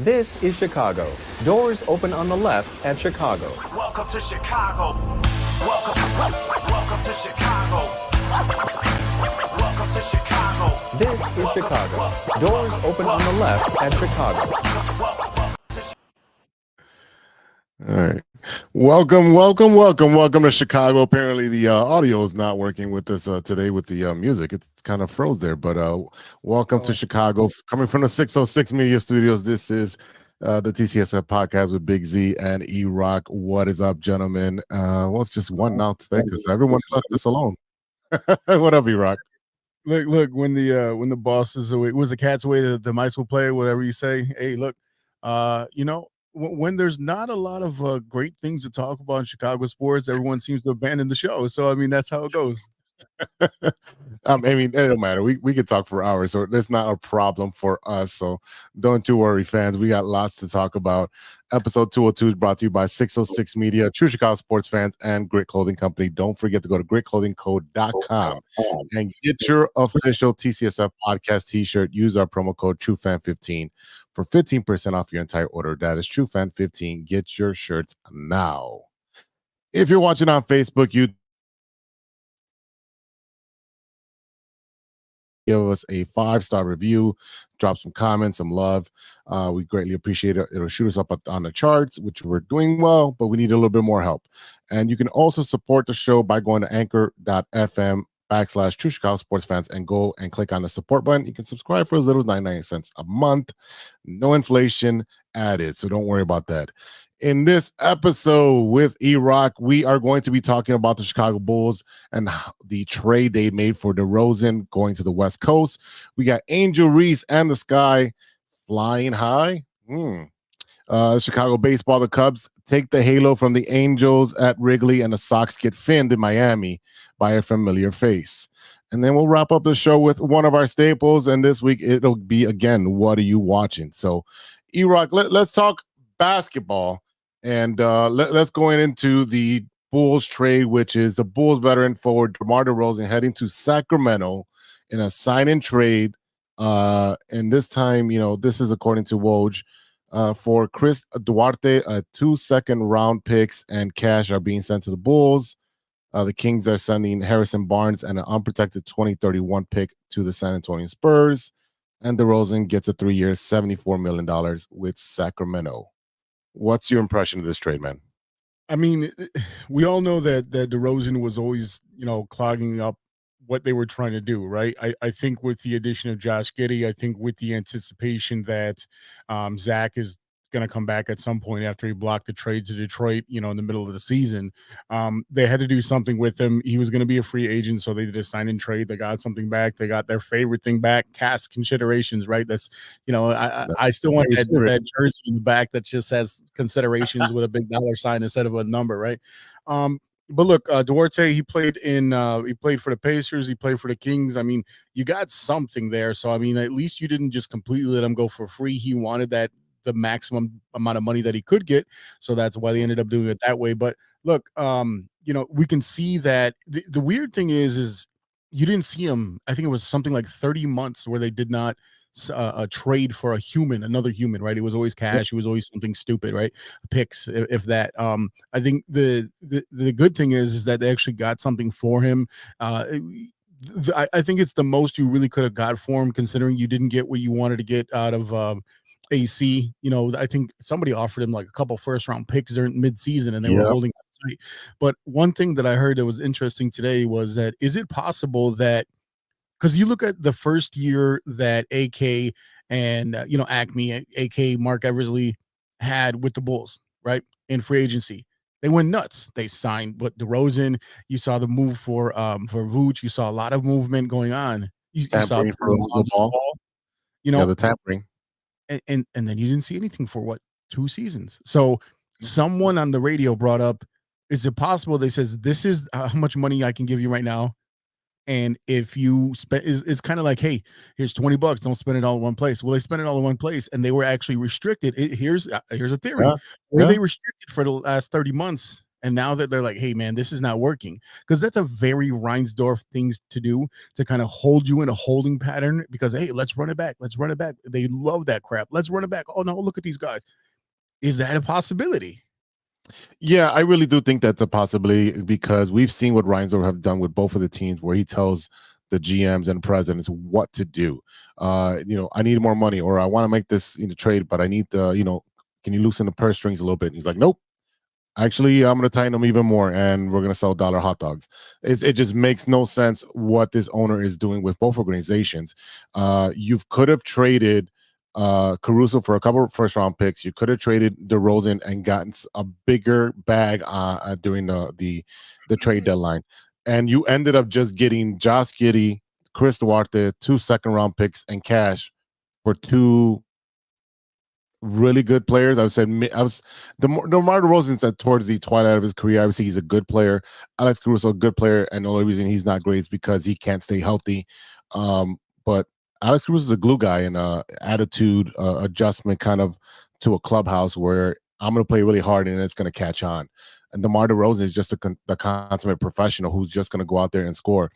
This is Chicago. Doors open on the left at Chicago. Welcome to Chicago. Welcome to Chicago. Welcome to Chicago. This is Chicago. Doors open on the left at Chicago. All right. Welcome to Chicago. Apparently the audio is not working with us today with the music. It kind of froze there, but welcome to Chicago. Coming from the 606 Media Studios, this is the TCSF podcast with Big Z and E-Rock. What is up, gentlemen? Well, it's just one now today because everyone left us alone. What up, E-Rock? Look, when the boss is away, was the cat's away, the mice will play, whatever you say. Hey, look, when there's not a lot of great things to talk about in Chicago sports, everyone seems to abandon the show. So, I mean, that's how it goes. I mean, it don't matter. We could talk for hours, so that's not a problem for us. So don't you worry, fans. We got lots to talk about. Episode 202 is brought to you by 606 Media, True Chicago Sports Fans, and Grit Clothing Company. Don't forget to go to gritclothingco.com and get your official TCSF podcast t-shirt. Use our promo code TrueFan15 for 15% off your entire order. That is TrueFan15. Get your shirts now. If you're watching on Facebook, YouTube, give us a 5-star review, drop some comments, some love. We greatly appreciate it. It'll shoot us up on the charts, which we're doing well, but we need a little bit more help. And you can also support the show by going to anchor.fm/True Chicago Sports Fans and go and click on the support button. You can subscribe for as little as 99 cents a month. No inflation added, so don't worry about that. In this episode with E-Rock, we are going to be talking about the Chicago Bulls and the trade they made for DeRozen going to the West Coast. We got Angel Reese and the Sky flying high. Chicago baseball, the Cubs take the halo from the Angels at Wrigley, and the Sox get finned in Miami by a familiar face. And then we'll wrap up the show with one of our staples, and this week it'll be, again, what are you watching? So, E-Rock, let's talk basketball. And let's go into the Bulls trade, which is the Bulls veteran forward DeMar DeRozan heading to Sacramento in a sign-in trade. And this time, this is according to Woj, for Chris Duarte, 2 second-round picks and cash are being sent to the Bulls. The Kings are sending Harrison Barnes and an unprotected 2031 pick to the San Antonio Spurs. And DeRozan gets a 3-year, $74 million with Sacramento. What's your impression of this trade, man? I mean, we all know that DeRozan was always, clogging up what they were trying to do, right? I think with the addition of Josh Giddey, I think with the anticipation that Zach is going to come back at some point after he blocked the trade to Detroit, in the middle of the season, they had to do something with him. He was going to be a free agent, so they did a sign and trade. They got something back. They got their favorite thing back, cash considerations, right? That's, I still want that jersey in the back that just has considerations with a big dollar sign instead of a number, right? But look, Duarte, he played for the Pacers. He played for the Kings. I mean, you got something there. So, I mean, at least you didn't just completely let him go for free. He wanted the maximum amount of money that he could get. So that's why they ended up doing it that way. But look, we can see that the weird thing is you didn't see him. I think it was something like 30 months where they did not trade for another human, right? It was always cash. It was always something stupid, right? Picks, if that. I think the good thing is that they actually got something for him. I think it's the most you really could have got for him, considering you didn't get what you wanted to get out of AC. I think somebody offered him like a couple first-round picks during mid-season, and they were holding that tight. But one thing that I heard that was interesting today was that, is it possible that, because you look at the first year that AK and Acme, AK Mark Eversley had with the Bulls, right, in free agency, they went nuts. They signed DeRozan. You saw the move for Vooch. You saw a lot of movement going on. You saw for the ball. The tampering. And then you didn't see anything for 2 seasons. So someone on the radio brought up, is it possible, they says, this is how much money I can give you right now, and if you spend, it's kind of like, hey, here's $20, don't spend it all in one place. Well, they spent it all in one place, and they were actually restricted. Here's a theory. Were they restricted for the last 30 months And now that they're like, hey, man, this is not working, because that's a very Reinsdorf things to do, to kind of hold you in a holding pattern because, hey, let's run it back. Let's run it back. They love that crap. Let's run it back. Oh, no, look at these guys. Is that a possibility? Yeah, I really do think that's a possibility because we've seen what Reinsdorf have done with both of the teams, where he tells the GMs and presidents what to do. I need more money, or I want to make this trade, but I need can you loosen the purse strings a little bit? And he's like, nope. Actually, I'm going to tighten them even more, and we're going to sell dollar hot dogs. It just makes no sense what this owner is doing with both organizations. You could have traded Caruso for a couple of first-round picks. You could have traded DeRozen and gotten a bigger bag during the trade deadline, and you ended up just getting Josh Giddey, Chris Duarte, 2 second-round picks, and cash for 2 really good players. I would say DeMar DeRozan's towards the twilight of his career. Obviously, he's a good player. Alex Caruso, a good player, and the only reason he's not great is because he can't stay healthy. But Alex Caruso is a glue guy and attitude adjustment kind of to a clubhouse where I'm going to play really hard and it's going to catch on. And DeMar DeRozan is just the consummate professional who's just going to go out there and score.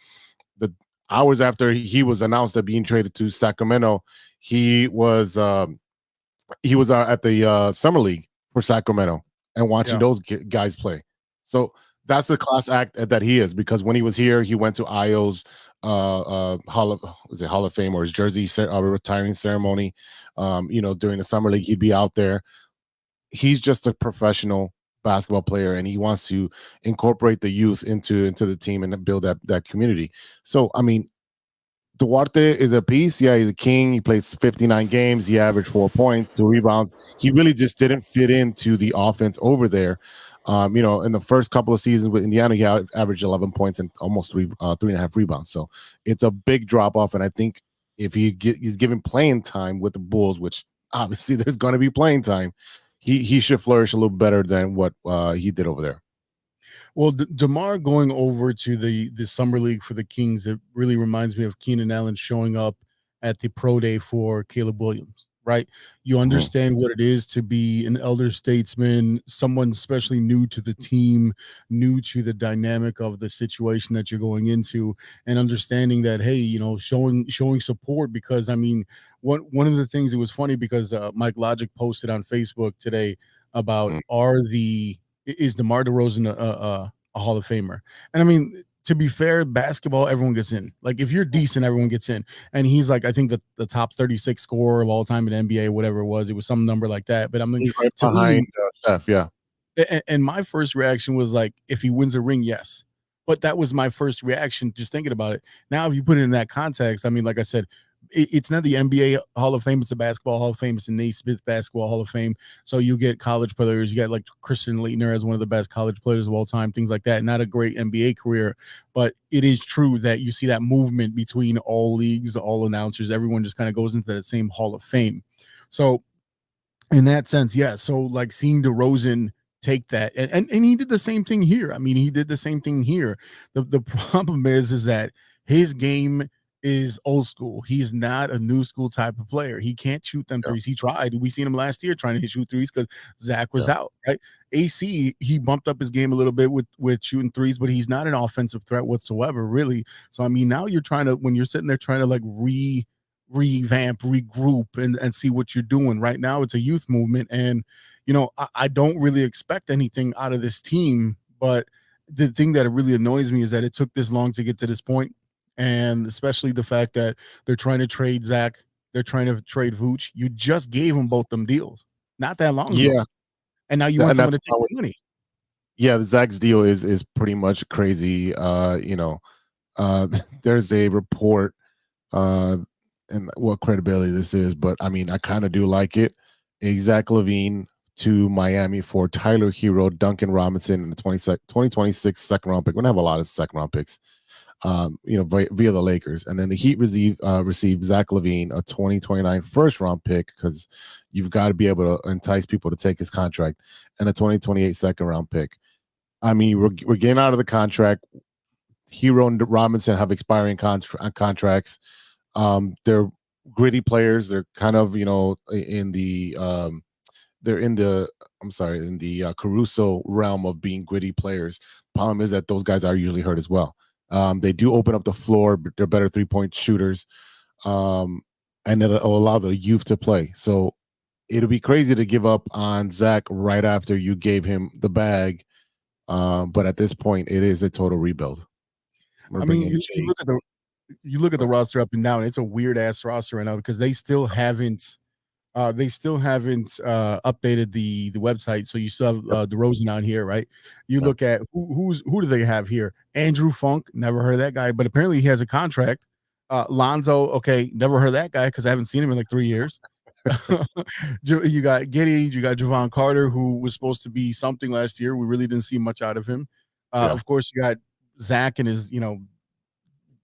The hours after he was announced that being traded to Sacramento, he was at the summer league for Sacramento and watching those guys play. So that's the class act that he is, because when he was here, he went to Io's Hall of Fame or his jersey retiring ceremony. During the summer league, he'd be out there. He's just a professional basketball player, and he wants to incorporate the youth into the team and build that community. So, I mean, Duarte is a piece. Yeah, he's a king. He plays 59 games. He averaged 4 points, 2 rebounds. He really just didn't fit into the offense over there. In the first couple of seasons with Indiana, he averaged 11 points and almost 3.5 rebounds. So it's a big drop off. And I think if he's given playing time with the Bulls, which obviously there's going to be playing time, he should flourish a little better than what he did over there. Well, DeMar going over to the summer league for the Kings, it really reminds me of Keenan Allen showing up at the pro day for Caleb Williams, right? You understand what it is to be an elder statesman, someone especially new to the team, new to the dynamic of the situation that you're going into, and understanding that, hey, showing support. Because I mean, one of the things, it was funny because Mike Logic posted on Facebook today about is DeMar DeRozan a Hall of Famer? And I mean, to be fair, basketball, everyone gets in. Like, if you're decent, everyone gets in. And he's like, I think the top 36 scorer of all time in NBA, whatever it was some number like that. But I'm like, he's right behind Steph, yeah. And my first reaction was like, if he wins a ring, yes. But that was my first reaction, just thinking about it. Now, if you put it in that context, I mean, like I said, it's not the NBA Hall of Fame, it's the Basketball Hall of Fame, it's the Naismith Basketball Hall of Fame. So you get college players, you got like Christian Laettner as one of the best college players of all time, things like that. Not a great NBA career, but it is true that you see that movement between all leagues, all announcers, everyone just kind of goes into that same Hall of Fame. So in that sense, yeah. So like seeing DeRozan take that, and he did the same thing here. I mean, he did the same thing here. The problem is that his game is old school. He's not a new school type of player. He can't shoot them threes. He tried. We seen him last year trying to shoot threes because Zach was out, right? AC, he bumped up his game a little bit with shooting threes, but he's not an offensive threat whatsoever, really. So, I mean, now you're trying to, when you're sitting there trying to like revamp, regroup, and see what you're doing. Right now, it's a youth movement. And, I don't really expect anything out of this team. But the thing that really annoys me is that it took this long to get to this point. And especially the fact that they're trying to trade Zach, they're trying to trade Vooch. You just gave them both them deals not that long ago. And now you want someone to take money. Yeah, Zach's deal is pretty much crazy. There's a report, and what credibility this is, but I mean, I kind of do like it. Zach LaVine to Miami for Tyler Hero, Duncan Robinson, and the 2026 second round pick. We're gonna have a lot of second round picks. Via the Lakers. And then the Heat received Zach LaVine, a 2029 first round pick, because you've got to be able to entice people to take his contract, and a 2028 second round pick. I mean, we're getting out of the contract. Hero and Robinson have expiring contracts. They're gritty players. They're kind of, in the they're in the Caruso realm of being gritty players. Problem is that those guys are usually hurt as well. They do open up the floor, but they're better 3-point shooters, and it'll allow the youth to play. So it'll be crazy to give up on Zach right after you gave him the bag. But at this point, it is a total rebuild. I mean, you look at the roster up and down. It's a weird ass roster right now because they still haven't updated the website. So you still have DeRozen on here, right? You look at who do they have here? Andrew Funk, never heard of that guy, but apparently he has a contract. Lonzo, okay, never heard of that guy because I haven't seen him in like 3 years. You got Giddy, you got Javon Carter, who was supposed to be something last year. We really didn't see much out of him. Of course, you got Zach and his,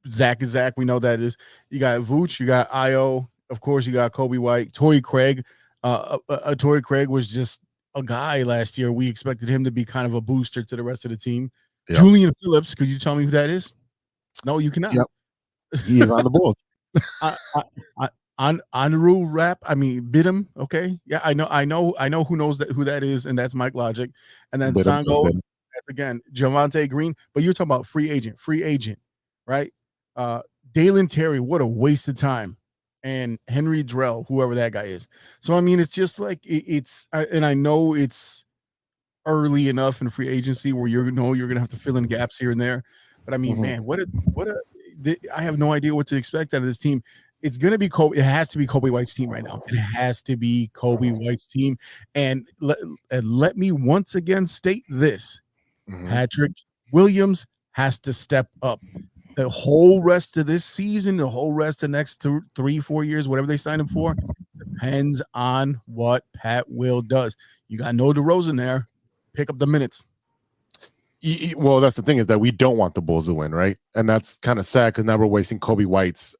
Zach is Zach. We know that is. You got Vooch, you got Io. Of course, you got Kobe White, Torrey Craig. Torrey Craig was just a guy last year. We expected him to be kind of a booster to the rest of the team. Yep. Julian Phillips, could you tell me who that is? No, you cannot. Yep. He is on the Bulls. On the rule rap, I mean Bidham. Okay, yeah, I know who that is, and that's Mike Logic. And then Sango, that's again Javonte Green. But you're talking about free agent, right? Dalen Terry, what a waste of time. And Henry Drell, whoever that guy is. So I mean, it's just like and I know it's early enough in free agency where you're gonna have to fill in gaps here and there. But I mean, man, I have no idea what to expect out of this team. It's gonna be Kobe. It has to be Kobe White's team right now. It has to be Kobe White's team. And let me once again state this: Patrick Williams has to step up. The whole rest of this season, the whole rest of the next 3-4 years, whatever they sign him for, depends on what Pat Will does. You got no DeRozen there. Pick up the minutes. Well, that's the thing, is that we don't want the Bulls to win, right? And that's kind of sad because now we're wasting Kobe White's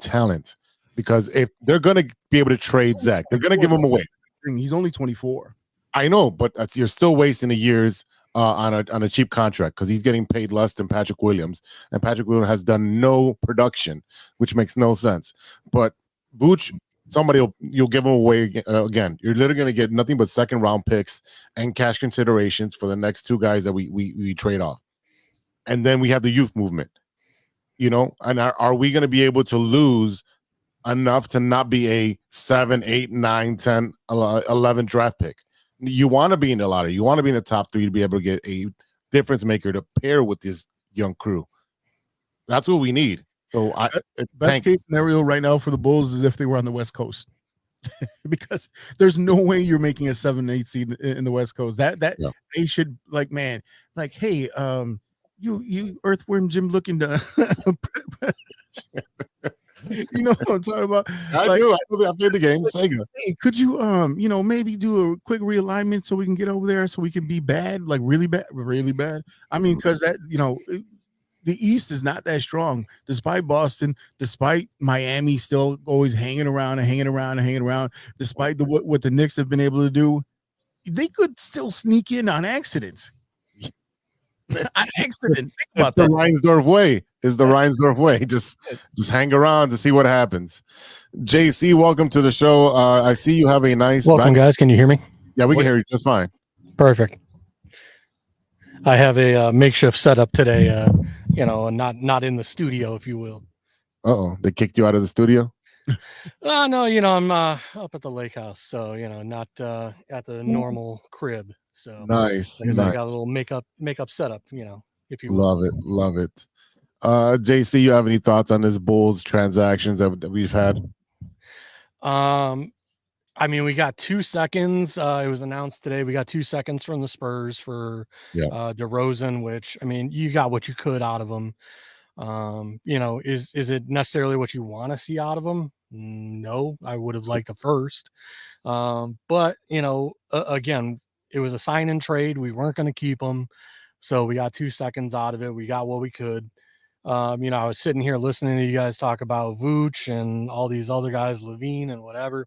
talent. Because if they're going to be able to trade Zach, they're going to give him away. He's only 24. I know, but you're still wasting the years on a cheap contract because he's getting paid less than Patrick Williams, and Patrick Williams has done no production, which makes no sense. But Vooch, you'll give him away again. You're literally going to get nothing but second round picks and cash considerations for the next two guys that we trade off, and then we have the youth movement. And are we going to be able to lose enough to not be a 7, 8, 9, 10, 11 draft pick? You want to be in the lottery. You want to be in the top 3 to be able to get a difference maker to pair with this young crew. That's what we need. So best case scenario right now for the Bulls is if they were on the West Coast, because there's no way you're making a 7, 8 seed in the West Coast. They should hey, you Earthworm Jim looking to. You know what I'm talking about? I do. I played the game. Sega. Hey, could you maybe do a quick realignment so we can get over there so we can be bad, like really bad, really bad? I mean, because that the East is not that strong, despite Boston, despite Miami still always hanging around, despite what the Knicks have been able to do. They could still sneak in on accident. An accident. Think about that. The Reinsdorf way is the Reinsdorf way. Just hang around to see what happens. JC, welcome to the show. I see you have a nice. Welcome, guys. Can you hear me? Yeah, we can hear you just fine. Perfect. I have a makeshift setup today. Not in the studio, if you will. Uh-oh, they kicked you out of the studio? No, I'm up at the lake house, so not at the normal crib. So nice. I got a little makeup setup, if you will. Love it. JC, you have any thoughts on this Bulls transactions that we've had? I mean, we got 2 seconds. It was announced today. We got 2 seconds from the Spurs for DeRozen, which, I mean, you got what you could out of them. Is it necessarily what you want to see out of them? No, I would have liked the first. But again, it was a sign and trade. We weren't going to keep them. So we got 2 seconds out of it. We got what we could. I was sitting here listening to you guys talk about Vooch and all these other guys, Levine and whatever.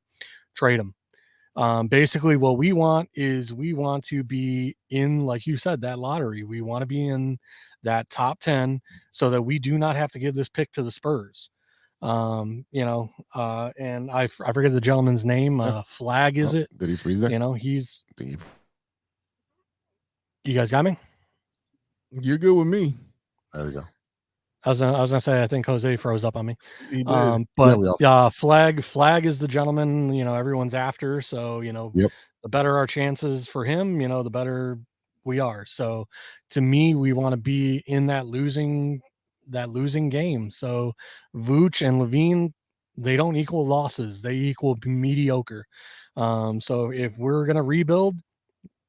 Trade them. Basically, what we want is we want to be in, like you said, that lottery. We want to be in that top 10 so that we do not have to give this pick to the Spurs. And I forget the gentleman's name. Flag, is it? Did he freeze there? He's. You guys got me? You're good with me. There we go. I was gonna say I think Jose froze up on me. He did. But Flag is the gentleman, everyone's after. So, the better our chances for him, the better we are. So to me, we want to be in that losing game. So Vooch and Levine, they don't equal losses, they equal mediocre. So if we're gonna rebuild,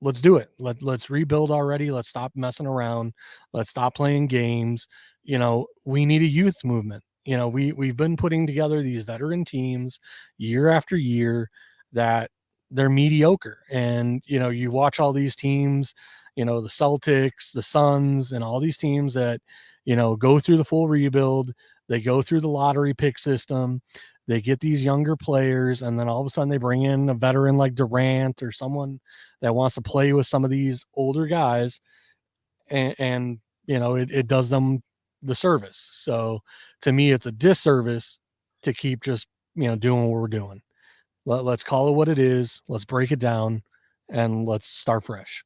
let's do it. Let's rebuild already. Let's stop messing around. Let's stop playing games. We need a youth movement. We've been putting together these veteran teams year after year that they're mediocre. And, you watch all these teams, the Celtics, the Suns, and all these teams that, go through the full rebuild. They go through the lottery pick system. They get these younger players, and then all of a sudden they bring in a veteran like Durant or someone that wants to play with some of these older guys, and it does them the service. So to me, it's a disservice to keep just doing what we're doing. Let's call it what it is. Let's break it down, and let's start fresh.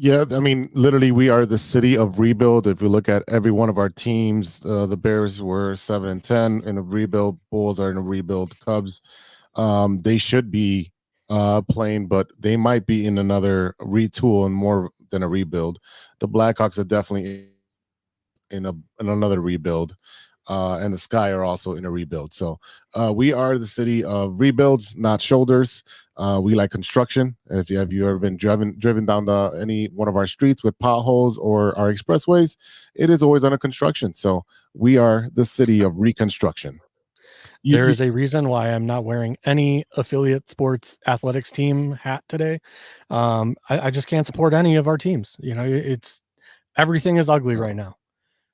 Yeah, I mean, literally, we are the city of rebuild. If you look at every one of our teams, the Bears were 7-10 in a rebuild. Bulls are in a rebuild. Cubs, they should be playing, but they might be in another retool and more than a rebuild. The Blackhawks are definitely in another rebuild, and the Sky are also in a rebuild. So we are the city of rebuilds, not shoulders. We like construction. If you have ever been driven down any one of our streets with potholes or our expressways, it is always under construction. So we are the city of reconstruction. There is a reason why I'm not wearing any affiliate sports athletics team hat today. I just can't support any of our teams. It's everything is ugly right now.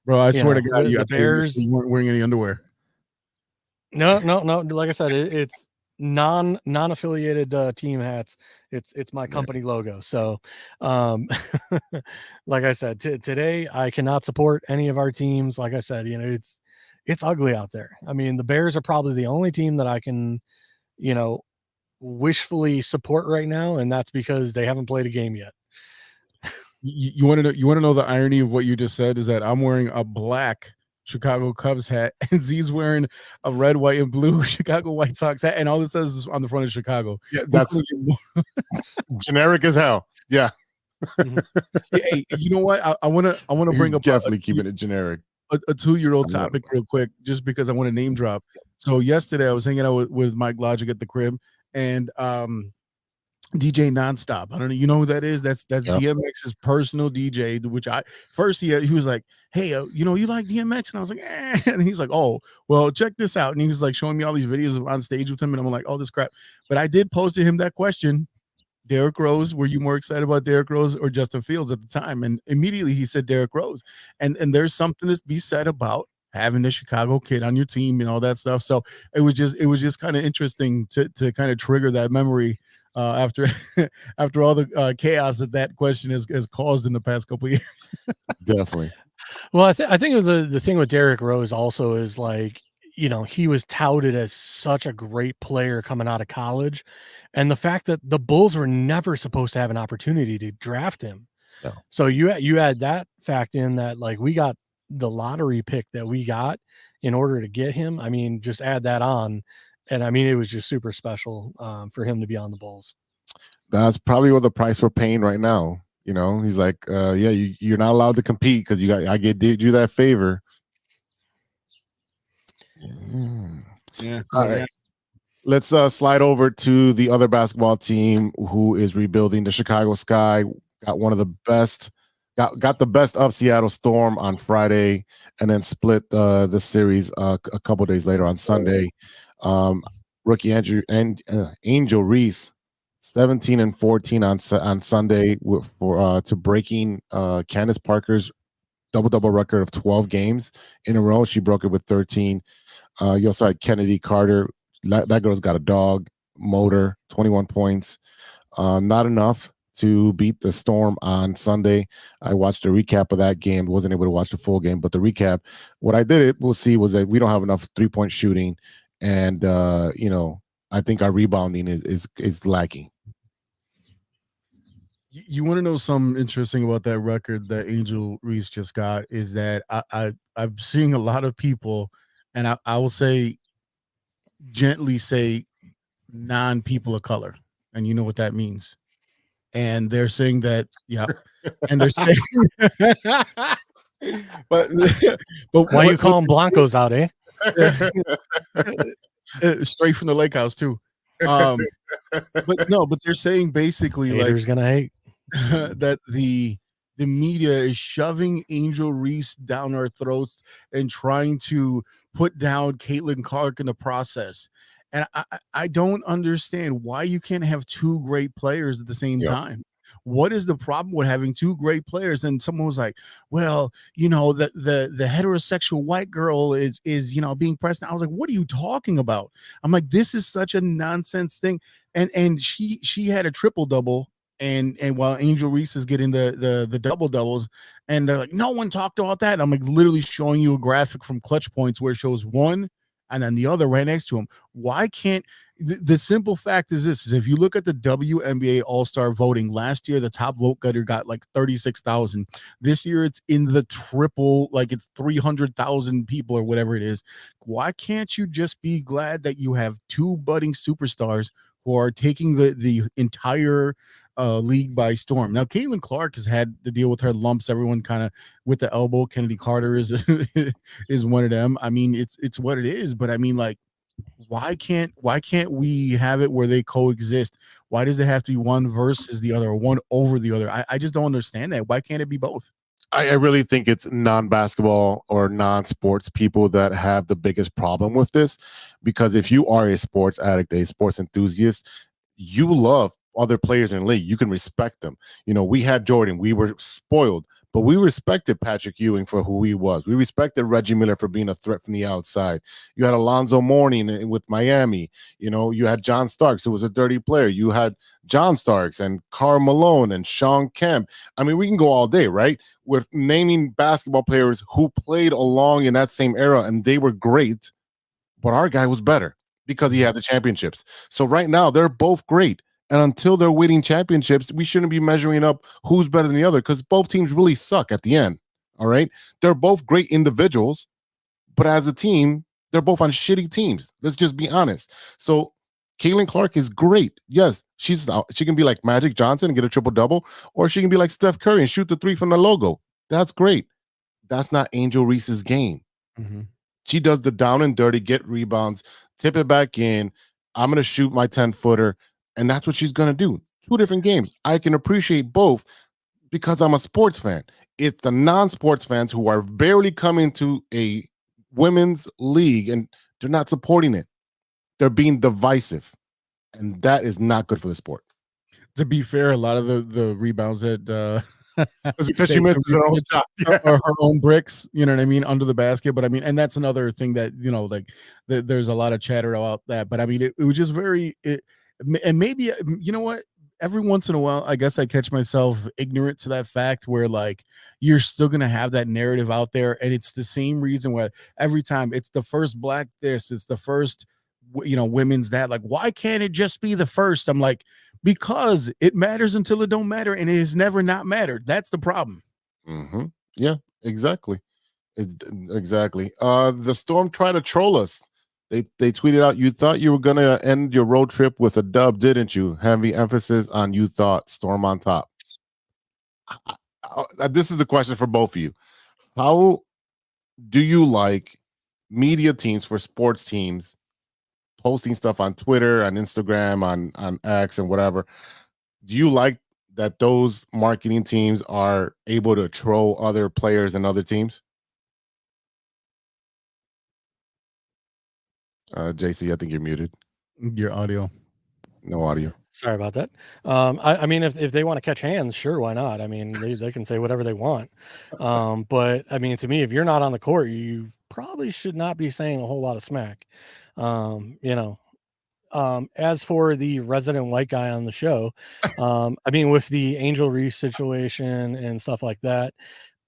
Bro, I swear to God, the Bears, you weren't wearing any underwear. No. Like I said, it's non-affiliated team hats. It's my company logo. So, like I said, today I cannot support any of our teams. Like I said, it's ugly out there. I mean, the Bears are probably the only team that I can, wishfully support right now, and that's because they haven't played a game yet. You want to know the irony of what you just said is that I'm wearing a black Chicago Cubs hat and Z's wearing a red, white, and blue Chicago White Sox hat, and all it says is on the front of Chicago. Yeah, that's generic as hell. Yeah. Hey, you know what? I want to bring up definitely keeping it generic. A 2-year-old topic real quick, just because I want to name drop. So yesterday I was hanging out with Mike Logic at the crib, and DJ Nonstop. I don't know. You know who that is? That's DMX's personal DJ. Which he was like, "Hey, you like DMX?" And I was like, eh. And he's like, "Oh, well, check this out." And he was like showing me all these videos of on stage with him, and I'm like, "Oh, this crap." But I did pose to him that question: Derrick Rose. Were you more excited about Derrick Rose or Justin Fields at the time? And immediately he said Derrick Rose. And there's something to be said about having the Chicago kid on your team and all that stuff. So it was just kind of interesting to kind of trigger that memory. After all the chaos that question has caused in the past couple of years. Definitely. Well, I think it was the thing with Derrick Rose also is like, he was touted as such a great player coming out of college, and the fact that the Bulls were never supposed to have an opportunity to draft him. No. So you add that fact in that, like, we got the lottery pick that we got in order to get him. I mean, just add that on. And I mean, it was just super special for him to be on the Bulls. That's probably what the price we're paying right now. He's like, you're not allowed to compete because I did you that favor. Yeah. All right. Let's slide over to the other basketball team who is rebuilding. The Chicago Sky got one of the best. Got the best of Seattle Storm on Friday, and then split the series a couple days later on Sunday. Rookie Angel Reese, 17 and 14 on Sunday to breaking Candace Parker's double record of 12 games in a row. She broke it with 13. You also had Kennedy Carter. That girl's got a dog motor, 21 points. Not enough to beat the Storm on Sunday. I watched a recap of that game. Wasn't able to watch the full game, but the recap. What I we'll see was that we don't have enough 3-point shooting, and I think our rebounding is lacking. You want to know something interesting about that record that Angel Reese just got is that I'm seeing a lot of people, and I will say gently say non-people of color, and you know what that means. And they're saying that, yeah, and they're saying, but why you call them Blancos out, eh? Straight from the lake house too. But they're saying basically haters gonna hate that the media is shoving Angel Reese down our throats and trying to put down Caitlin Clark in the process. And I don't understand why you can't have two great players at the same time. What is the problem with having two great players? And someone was like, well, the heterosexual white girl is being pressed. I was like, what are you talking about? I'm like, this is such a nonsense thing. And she had a triple double. And while Angel Reese is getting the double doubles, and they're like, no one talked about that. And I'm like literally showing you a graphic from Clutch Points where it shows one and then the other right next to him. Why can't the simple fact is this: is if you look at the WNBA All-Star voting last year, the top vote getter got like 36,000. This year it's in the triple, like it's 300,000 people or whatever it is. Why can't you just be glad that you have two budding superstars who are taking the entire league by storm? Now, Caitlin Clark has had to deal with her lumps. Everyone kind of with the elbow. Kennedy Carter is is one of them. I mean, it's what it is. But I mean, like, why can't we have it where they coexist? Why does it have to be one versus the other or one over the other? I just don't understand that. Why can't it be both? I really think it's non-basketball or non-sports people that have the biggest problem with this, because if you are a sports addict, a sports enthusiast, you love other players in the league. You can respect them. We had Jordan. We were spoiled, but we respected Patrick Ewing for who he was. We respected Reggie Miller for being a threat from the outside. You had Alonzo Mourning with Miami. You had John Starks, who was a dirty player. You had John Starks and Karl Malone and Sean Kemp. I mean, we can go all day, right? With naming basketball players who played along in that same era, and they were great, but our guy was better because he had the championships. So right now, they're both great. And until they're winning championships, we shouldn't be measuring up who's better than the other, because both teams really suck at the end. All right. They're both great individuals, but as a team, they're both on shitty teams. Let's just be honest. So Caitlin Clark is great. Yes, she can be like Magic Johnson and get a triple-double, or she can be like Steph Curry and shoot the three from the logo. That's great. That's not Angel Reese's game. Mm-hmm. She does the down and dirty, get rebounds, tip it back in. I'm going to shoot my 10-footer. And that's what she's going to do. Two different games. I can appreciate both because I'm a sports fan. It's the non-sports fans who are barely coming to a women's league and they're not supporting it. They're being divisive. And that is not good for the sport. To be fair, a lot of the rebounds that it's because she misses her own bricks, you know what I mean, under the basket. But I mean, and that's another thing that, like there's a lot of chatter about that. But I mean, it was just and maybe, you know what, every once in a while, I guess I catch myself ignorant to that fact where like you're still going to have that narrative out there. And it's the same reason why every time it's the first black this, it's the first, women's that. Like, why can't it just be the first? I'm like, because it matters until it don't matter. And it has never not mattered. That's the problem. Mm-hmm. Yeah, exactly. Exactly. The Storm tried to troll us. They tweeted out, you thought you were going to end your road trip with a dub, didn't you? Heavy emphasis on you thought, Storm on top. This is a question for both of you. How do you like media teams for sports teams posting stuff on Twitter, on Instagram, on X and whatever? Do you like that those marketing teams are able to troll other players and other teams? JC, I think you're muted. Your audio. No audio. Sorry about that. I mean, if they want to catch hands, sure, why not? I mean, they can say whatever they want. But I mean, to me, if you're not on the court, you probably should not be saying a whole lot of smack. as for the resident white guy on the show, I mean, with the Angel Reese situation and stuff like that,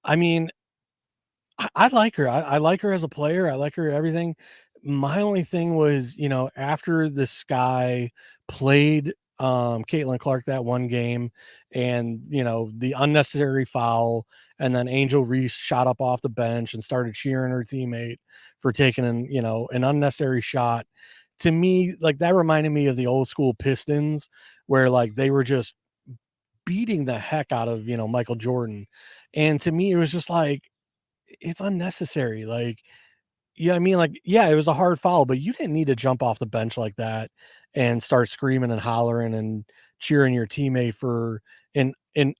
I mean, I like her. I like her as a player. I like her everything. My only thing was, after the Sky played Caitlin Clark that one game, and the unnecessary foul, and then Angel Reese shot up off the bench and started cheering her teammate for taking an unnecessary shot. To me, like, that reminded me of the old school Pistons, where like they were just beating the heck out of Michael Jordan. And to me, it was just like, it's unnecessary. Like, yeah, I mean, like, yeah, it was a hard foul, but you didn't need to jump off the bench like that and start screaming and hollering and cheering your teammate for an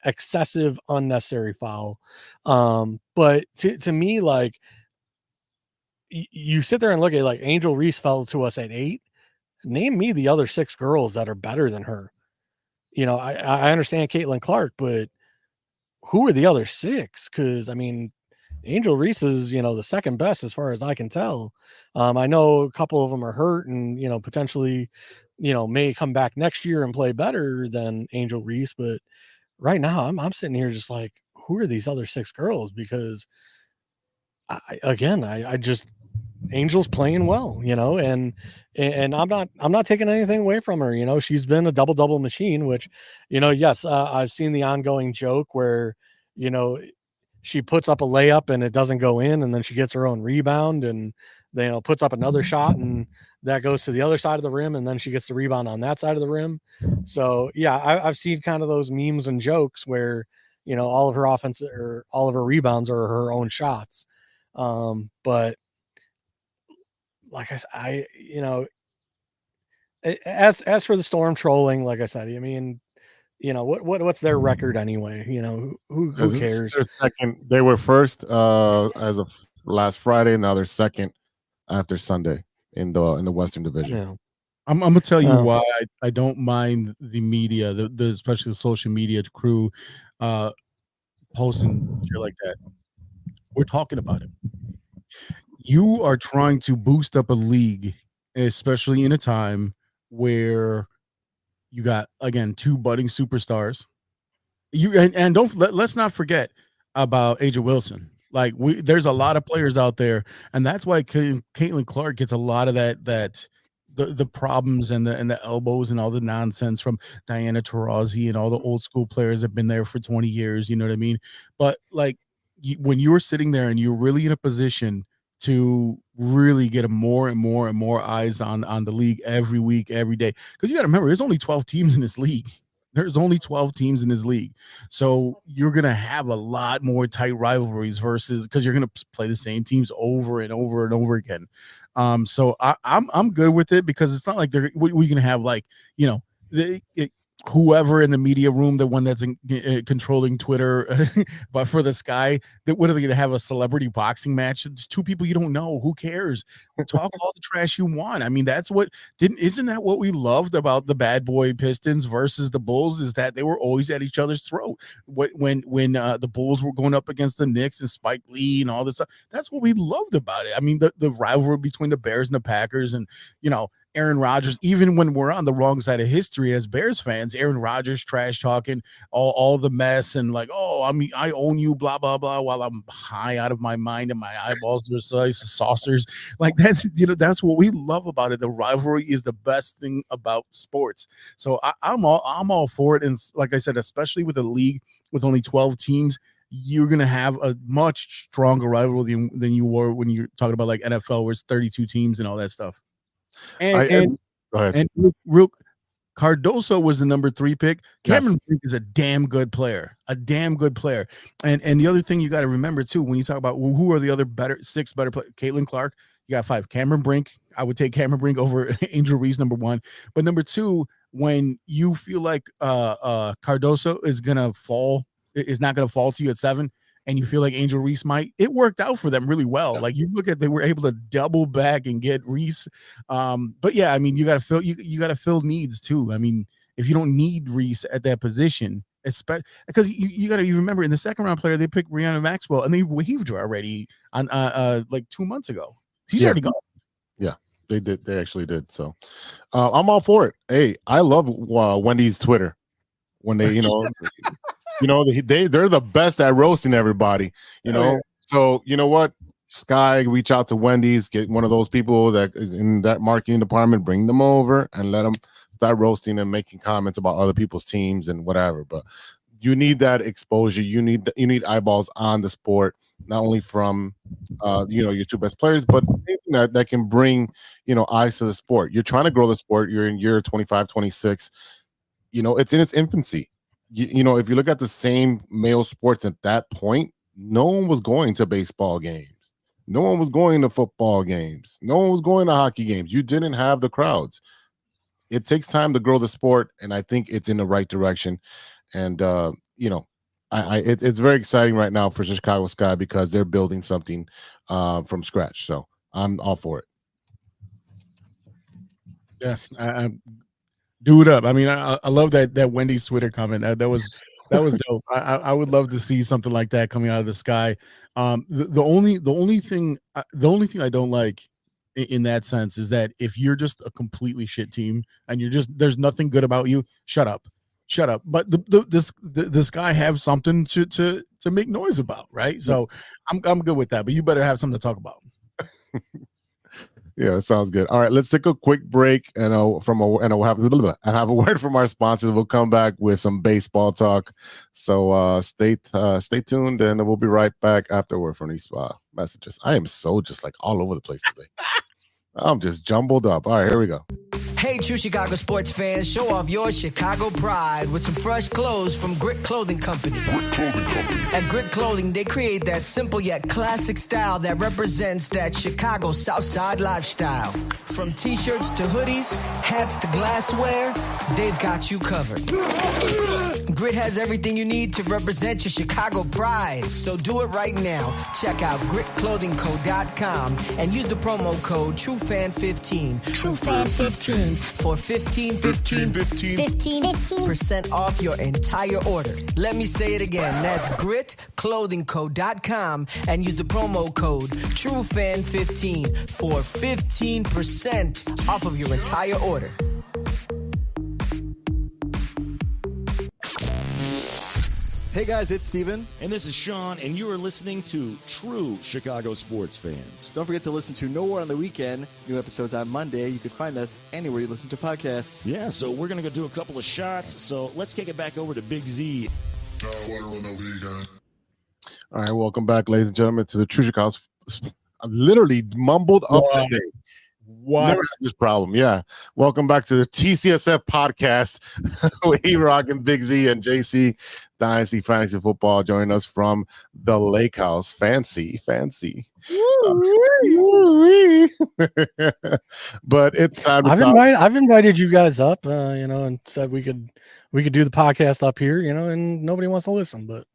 excessive, unnecessary foul. But to me, like, you sit there and look at, like, Angel Reese fell to us at 8. Name me the other 6 girls that are better than her. I understand Caitlin Clark, but who are the other 6? Because I mean, Angel Reese is, the second best as far as I can tell. I know a couple of them are hurt and, potentially, may come back next year and play better than Angel Reese. But right now I'm sitting here just like, who are these other 6 girls? Because I just, Angel's playing well, and I'm not taking anything away from her. She's been a double machine, which, yes, I've seen the ongoing joke where, you know, she puts up a layup and it doesn't go in, and then she gets her own rebound and puts up another shot and that goes to the other side of the rim, and then she gets the rebound on that side of the rim. So yeah, I've seen kind of those memes and jokes where, all of her offense or all of her rebounds are her own shots. But like as for the Storm trolling, like I said, I mean, what's their record anyway? Who cares? Their second. They were first as of last Friday. Now they're second after Sunday in the Western Division. Yeah. I'm gonna tell you why I don't mind the media, the especially the social media crew, posting shit like that. We're talking about it. You are trying to boost up a league, especially in a time where you got, again, 2 budding superstars. And let's not forget about Aja Wilson. Like, there's a lot of players out there, and that's why Caitlin Clark gets a lot of the problems and the elbows and all the nonsense from Diana Taurasi and all the old school players have been there for 20 years. You know what I mean? But like, when you're sitting there and you're really in a position to really get more and more and more eyes on the league every week, every day, because you got to remember, there's only 12 teams in this league. There's only 12 teams in this league. So you're going to have a lot more tight rivalries versus, because you're going to play the same teams over and over and over again. So I'm good with it, because it's not like we can have, like, whoever in the media room, the one that's controlling Twitter, but for the Sky, that what are they going to have, a celebrity boxing match? It's 2 people you don't know. Who cares? Talk all the trash you want. I mean, isn't that what we loved about the bad boy Pistons versus the Bulls, is that they were always at each other's throat. When the Bulls were going up against the Knicks and Spike Lee and all this stuff, that's what we loved about it. I mean, the rivalry between the Bears and the Packers, and Aaron Rodgers, even when we're on the wrong side of history as Bears fans, Aaron Rodgers trash talking all the mess and like, oh, I own you, blah, blah, blah, while I'm high out of my mind and my eyeballs are the size of saucers. Like, that's what we love about it. The rivalry is the best thing about sports. So I'm all for it. And like I said, especially with a league with only 12 teams, you're going to have a much stronger rivalry than you were when you're talking about like NFL, where it's 32 teams and all that stuff. And go ahead. And real Cardoso was the number 3 pick. Cameron Brink is a damn good player. And the other thing you got to remember too, when you talk about who are the other 6 better players, Caitlin Clark, you got 5. Cameron Brink, I would take Cameron Brink over Angel Reese, number 1. But number 2, when you feel like Cardoso is not gonna fall to you at 7, and you feel like Angel Reese might, it worked out for them really well. Like, you look at, they were able to double back and get Reese. But yeah, I mean, you got to fill needs too. I mean, if you don't need Reese at that position, because you got to remember, in the second round player, they picked Rihanna Maxwell and they waived her already on like 2 months ago. She's already gone. Yeah. They did. They actually did. So I'm all for it. Hey, I love Wendy's Twitter when they, they're the best at roasting everybody. So you know what? Sky, reach out to Wendy's, get one of those people that is in that marketing department, bring them over and let them start roasting and making comments about other people's teams and whatever. But you need that exposure. You need eyeballs on the sport, not only from your two best players, but anything that can bring eyes to the sport. You're trying to grow the sport. You're in year 25, 26. It's in its infancy. If you look at the same male sports at that point, no one was going to baseball games. No one was going to football games. No one was going to hockey games. You didn't have the crowds. It takes time to grow the sport, and I think it's in the right direction. And it's very exciting right now for Chicago Sky because they're building something from scratch. So I'm all for it. Yeah, I do it up. I mean, I love that Wendy's Twitter comment. That was dope. I would love to see something like that coming out of the Sky. The only thing I don't like in that sense is that if you're just a completely shit team and there's nothing good about you, shut up. But the Sky have something to make noise about, right? So I'm good with that. But you better have something to talk about. Yeah, that sounds good. All right, let's take a quick break and we'll have a word from our sponsors. We'll come back with some baseball talk. So stay tuned, and we'll be right back after a word from these messages. I am so just like all over the place today. I'm just jumbled up. All right, here we go. Hey, true Chicago sports fans, show off your Chicago pride with some fresh clothes from Grit Clothing Company. At Grit Clothing, they create that simple yet classic style that represents that Chicago Southside lifestyle. From t-shirts to hoodies, hats to glassware, they've got you covered. Grit has everything you need to represent your Chicago pride. So do it right now. Check out gritclothingco.com and use the promo code TrueFan15. TrueFan15 for 15% off your entire order. Let me say it again. That's gritclothingco.com and use the promo code TrueFan15 for 15% off of your entire order. Hey guys, it's Steven. And this is Sean, and you are listening to True Chicago Sports Fans. Don't forget to listen to No War on the Weekend. New episodes on Monday. You can find us anywhere you listen to podcasts. Yeah, so we're going to go do a couple of shots. So let's kick it back over to Big Z. All right, welcome back, ladies and gentlemen, to the True Chicago. I literally mumbled up today. What this problem? Yeah. Welcome back to the TCSF podcast with E-Rock and Big Z and JC Dynasty Fantasy Football joining us from the Lake House. Fancy. But it's time to I've invited you guys up, and said we could do the podcast up here, and nobody wants to listen, but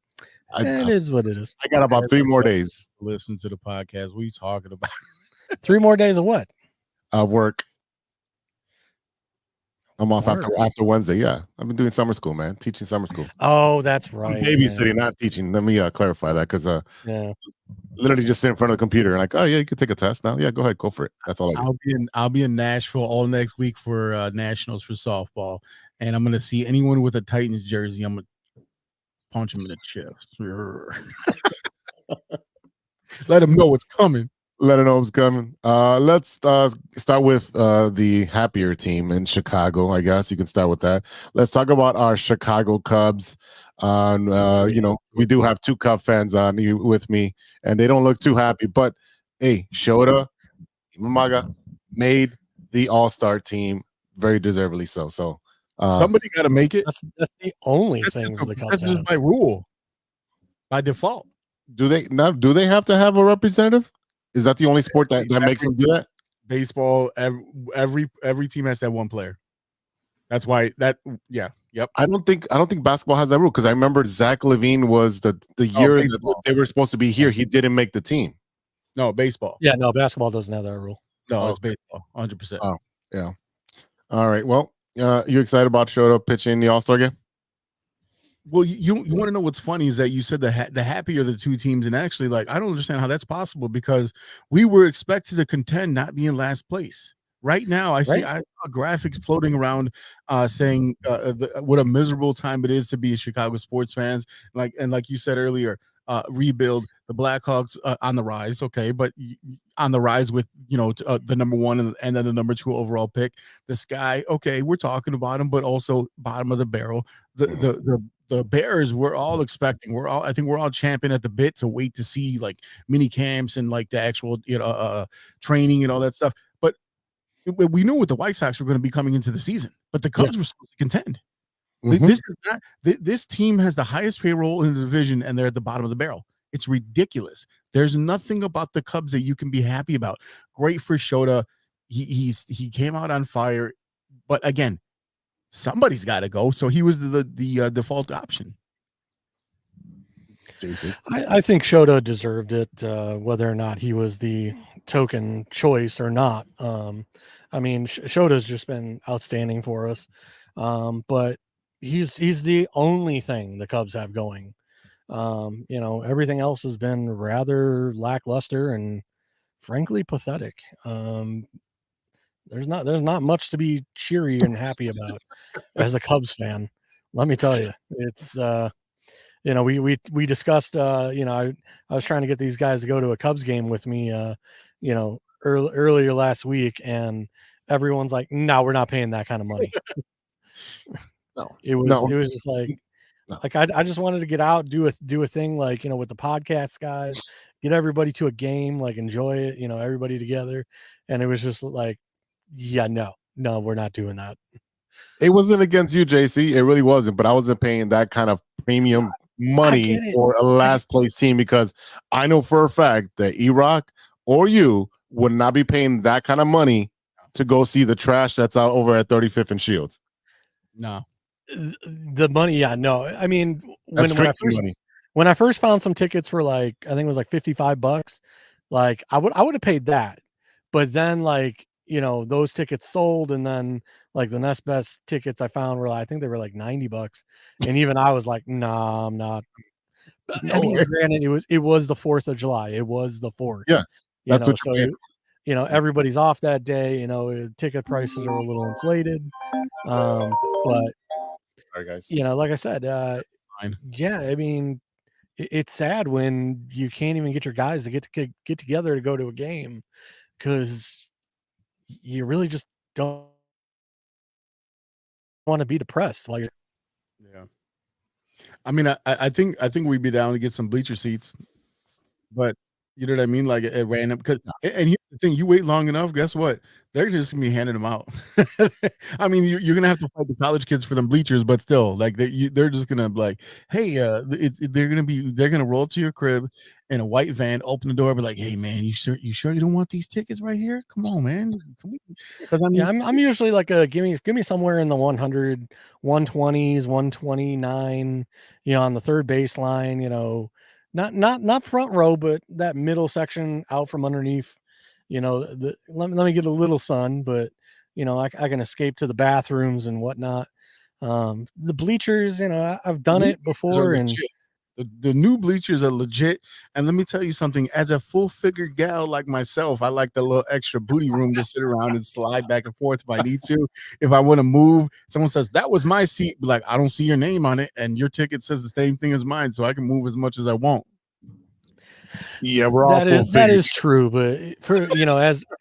it is what it is. I got about 3 more days. Listen to the podcast. What are you talking about? 3 more days of what? Work. I'm off after Wednesday. Yeah, I've been doing summer school, man. Teaching summer school. Oh, that's right. I'm babysitting, not teaching. Let me clarify that because literally just sit in front of the computer and like, oh yeah, you can take a test now. Yeah, go ahead, go for it. That's all I do. I'll be in Nashville all next week for nationals for softball, and I'm gonna see anyone with a Titans jersey. I'm gonna punch him in the chest. Let them know what's coming. Let it know what's coming. Let's start with the happier team in Chicago. I guess you can start with that. Let's talk about our Chicago Cubs. We do have 2 Cub fans on with me, and they don't look too happy. But hey, Shota Imamaga made the All-Star team, very deservedly so. So somebody got to make it. That's the only thing the Cubs that's just by rule, by default. Do they have to have a representative? Is that the only sport that makes them do that? Baseball, every team has that one player. That's why yep. I don't think basketball has that rule because I remember Zach Levine was the year that they were supposed to be here. He didn't make the team. No, baseball. Yeah, no, basketball doesn't have that rule. No, it's baseball, 100%. Oh, yeah. All right. Well, you excited about Shota pitching the All-Star game? Well, you want to know what's funny is that you said the happier the 2 teams, and actually, like, I don't understand how that's possible because we were expected to contend, not be in last place. Right now, I saw graphics floating around saying what a miserable time it is to be a Chicago sports fans. Like you said earlier, rebuild the Blackhawks on the rise, okay, but on the rise with the number one and then the number 2 overall pick. The Sky, okay, we're talking about them, but also bottom of the barrel. The Bears, we're all expecting. I think we're all champing at the bit to wait to see like mini camps and like the actual training and all that stuff. But we knew what the White Sox were going to be coming into the season, but the Cubs were supposed to contend. This team has the highest payroll in the division, and they're at the bottom of the barrel. It's ridiculous. There's nothing about the Cubs that you can be happy about. Great for Shota. He came out on fire, but again, somebody's got to go. So he was the default option. I think Shota deserved it, whether or not he was the token choice or not. I mean, Shota's just been outstanding for us, but he's the only thing the Cubs have going. Everything else has been rather lackluster and frankly pathetic. There's not much to be cheery and happy about as a Cubs fan. Let me tell you, it's we discussed, I was trying to get these guys to go to a Cubs game with me, earlier last week, and everyone's like, no, we're not paying that kind of money. It was just like, I just wanted to get out, do a thing like, with the podcast guys, get everybody to a game, like enjoy it, everybody together. And it was just like, yeah, no, we're not doing that. It wasn't against you, JC. It really wasn't, but I wasn't paying that kind of premium money for a last place team, because I know for a fact that E-Rock or you would not be paying that kind of money to go see the trash that's out over at 35th and Shields. No. The money, yeah, no. I mean, when I first found some tickets for like, I think it was like $55, like I would have paid that. But then like, those tickets sold, and then like the next best tickets I found were, I think they were like $90. And even I was like, nah, I'm not. I mean, granted, it was the 4th of July. It was the 4th. Yeah. That's what so everybody's off that day, ticket prices are a little inflated. But sorry, guys. Like I said, yeah, I mean, it's sad when you can't even get your guys to get together to go to a game, because you really just don't want to be depressed while you're. Yeah. I mean, I think we'd be down to get some bleacher seats, but you know what I mean? Like at random, and here's the thing: you wait long enough, guess what? They're just gonna be handing them out. I mean, you're gonna have to fight the college kids for them bleachers, but still, like they're just gonna be like, hey, they're gonna roll up to your crib in a white van, open the door, be like, hey man, you sure you don't want these tickets right here? Come on, man. Because I'm usually like give me somewhere in the 100, 120s, 129, on the third baseline, not front row, but that middle section out from underneath, let me get a little sun, but I can escape to the bathrooms and whatnot. The bleachers, I've done it before, and the new bleachers are legit. And let me tell you something, as a full figure gal like myself, I like the little extra booty room to sit around and slide back and forth if I need to. If I want to move, someone says that was my seat, but like, I don't see your name on it, and your ticket says the same thing as mine, so I can move as much as I want. Yeah, we're all that is true, but for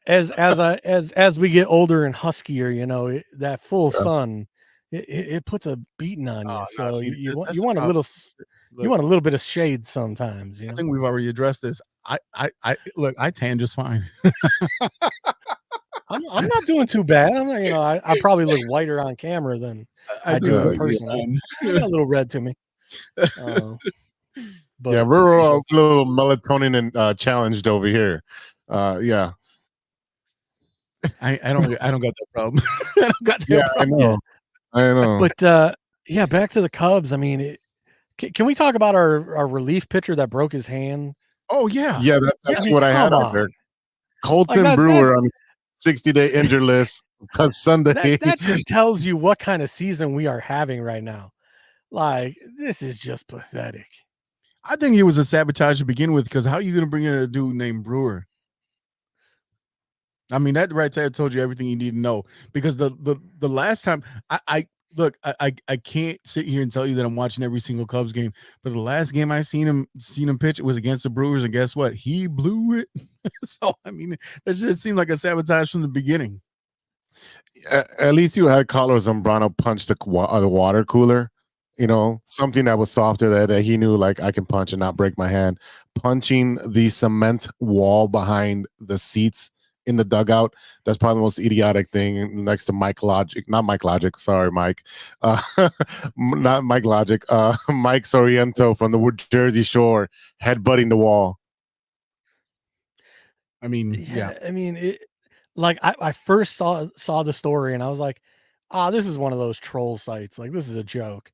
as we get older and huskier, that full sun, it puts a beating on you. So you want a little. You want a little bit of shade sometimes. I think we've already addressed this. I look, I tan just fine. I'm not doing too bad. I'm not, I probably look whiter on camera than I do in person. You got a little red to me. But yeah, we're a little melatonin and challenged over here. Yeah. I don't got that problem. I don't got that problem. I know. But yeah, back to the Cubs. I mean, can we talk about our relief pitcher that broke his hand? Oh yeah, yeah. That's what I had out there. Colton Brewer on the 60-day injured list because Sunday. That just tells you what kind of season we are having right now. Like, this is just pathetic. I think he was a sabotage to begin with, because how are you going to bring in a dude named Brewer? I mean, that right there told you everything you need to know. Because the last time I look, I can't sit here and tell you that I'm watching every single Cubs game, but the last game I seen him pitch, it was against the Brewers, and guess what? He blew it. So I mean, that just seemed like a sabotage from the beginning. At least you had Carlos Zambrano punch the water cooler. You know, something that was softer that he knew, like, I can punch and not break my hand. Punching the cement wall behind the seats in the dugout, that's probably the most idiotic thing, next to Mike Logic. Not Mike Logic, sorry, Mike. Not Mike Logic. Mike Soriento from the Jersey Shore headbutting the wall. I mean, yeah. I mean, like I first saw the story and I was like, this is one of those troll sites. Like, this is a joke.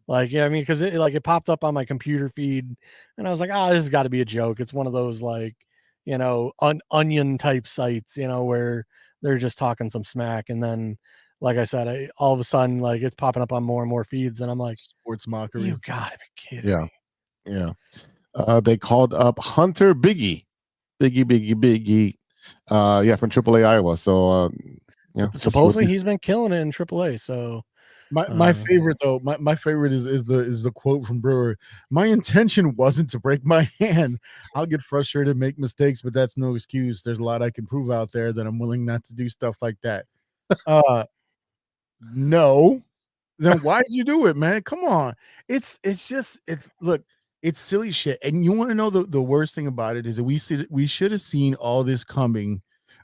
Like, yeah, I mean, because it popped up on my computer feed, and I was like, this has got to be a joke. It's one of those, like, you know, onion type sites, you know, where they're just talking some smack, and then, like I said, all of a sudden, like, it's popping up on more and more feeds, and I'm like, sports mockery. You gotta be kidding me. Yeah. They called up Hunter Biggie. Biggie. From AAA Iowa. So, supposedly he's been killing it in AAA. So. My favorite though, my favorite is the quote from Brewer. My intention wasn't to break my hand. I'll get frustrated, make mistakes, but that's no excuse. There's a lot I can prove out there that I'm willing not to do stuff like that. No, then why did you do it, man? Come on. It's silly shit. And you want to know the worst thing about it is that we should have seen all this coming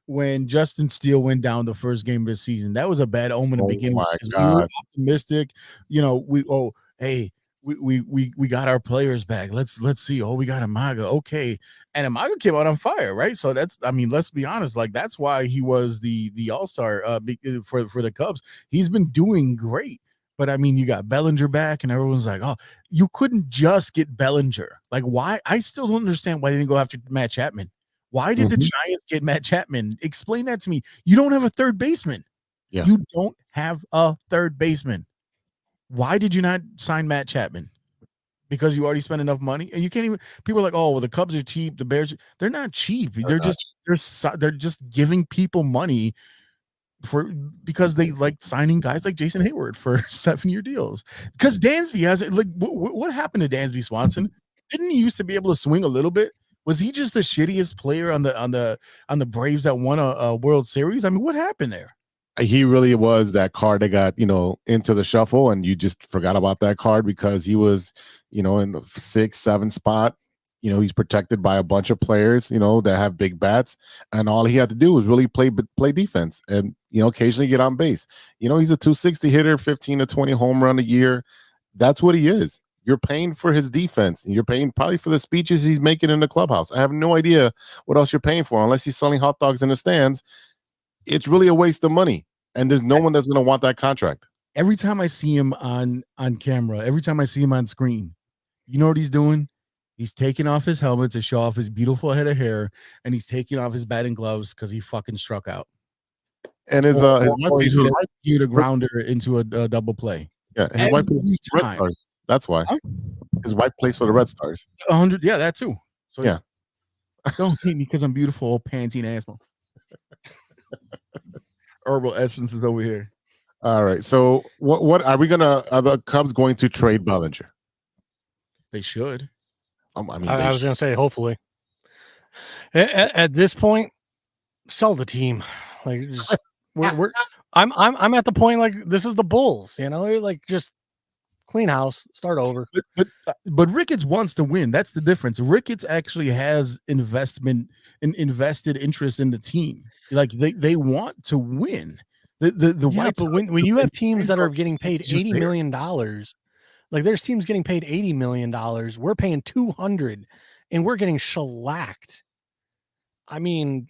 when Justin Steele went down the first game of the season. That was a bad omen to begin with. We were optimistic. You know, we got our players back. Let's see. Oh, we got Amaga. Okay. And Amaga came out on fire, right? So let's be honest. Like, that's why he was the all-star for the Cubs. He's been doing great. But I mean, you got Bellinger back, and everyone's like, oh, you couldn't just get Bellinger. Like, why? I still don't understand why they didn't go after Matt Chapman. Why did the Giants get Matt Chapman? Explain that to me. You don't have a third baseman. Yeah. You don't have a third baseman. Why did you not sign Matt Chapman? Because you already spent enough money, and you can't even. People are like, "Oh, well, the Cubs are cheap. The Bears, they're not cheap. They're just giving people money because they like signing guys like Jason Hayward for 7-year deals. Because Dansby has like, what happened to Dansby Swanson? Didn't he used to be able to swing a little bit? Was he just the shittiest player on the Braves that won a World Series? I mean, what happened there? He really was that card that got, into the shuffle, and you just forgot about that card because he was, in the 6-7 spot. He's protected by a bunch of players, that have big bats, and all he had to do was really play defense and, occasionally get on base. He's a 260 hitter, 15 to 20 home run a year. That's what he is. You're paying for his defense, and you're paying probably for the speeches he's making in the clubhouse. I have no idea what else you're paying for unless he's selling hot dogs in the stands. It's really a waste of money, and there's no one that's going to want that contract. Every time I see him on camera, every time I see him on screen, you know what he's doing? He's taking off his helmet to show off his beautiful head of hair, and he's taking off his batting gloves because he fucking struck out. And his wife hit a grounder into a double play. Yeah, his wife plays for the Red Stars. That's why. His wife plays for the Red Stars. 100, yeah, that too. So yeah. Don't hate me because I'm beautiful, old panty asshole. Herbal Essence is over here. All right. So what are the Cubs going to trade Bellinger? They should. I was going to say, hopefully. At this point, sell the team. Like, just, I'm at the point, like, this is the Bulls, like, just clean house, start over. But Ricketts wants to win. That's the difference. Ricketts actually has invested interest in the team. Like, they want to win. But when you have teams that are getting paid $80 million, like, there's teams getting paid $80 million, we're paying $200, and we're getting shellacked. I mean,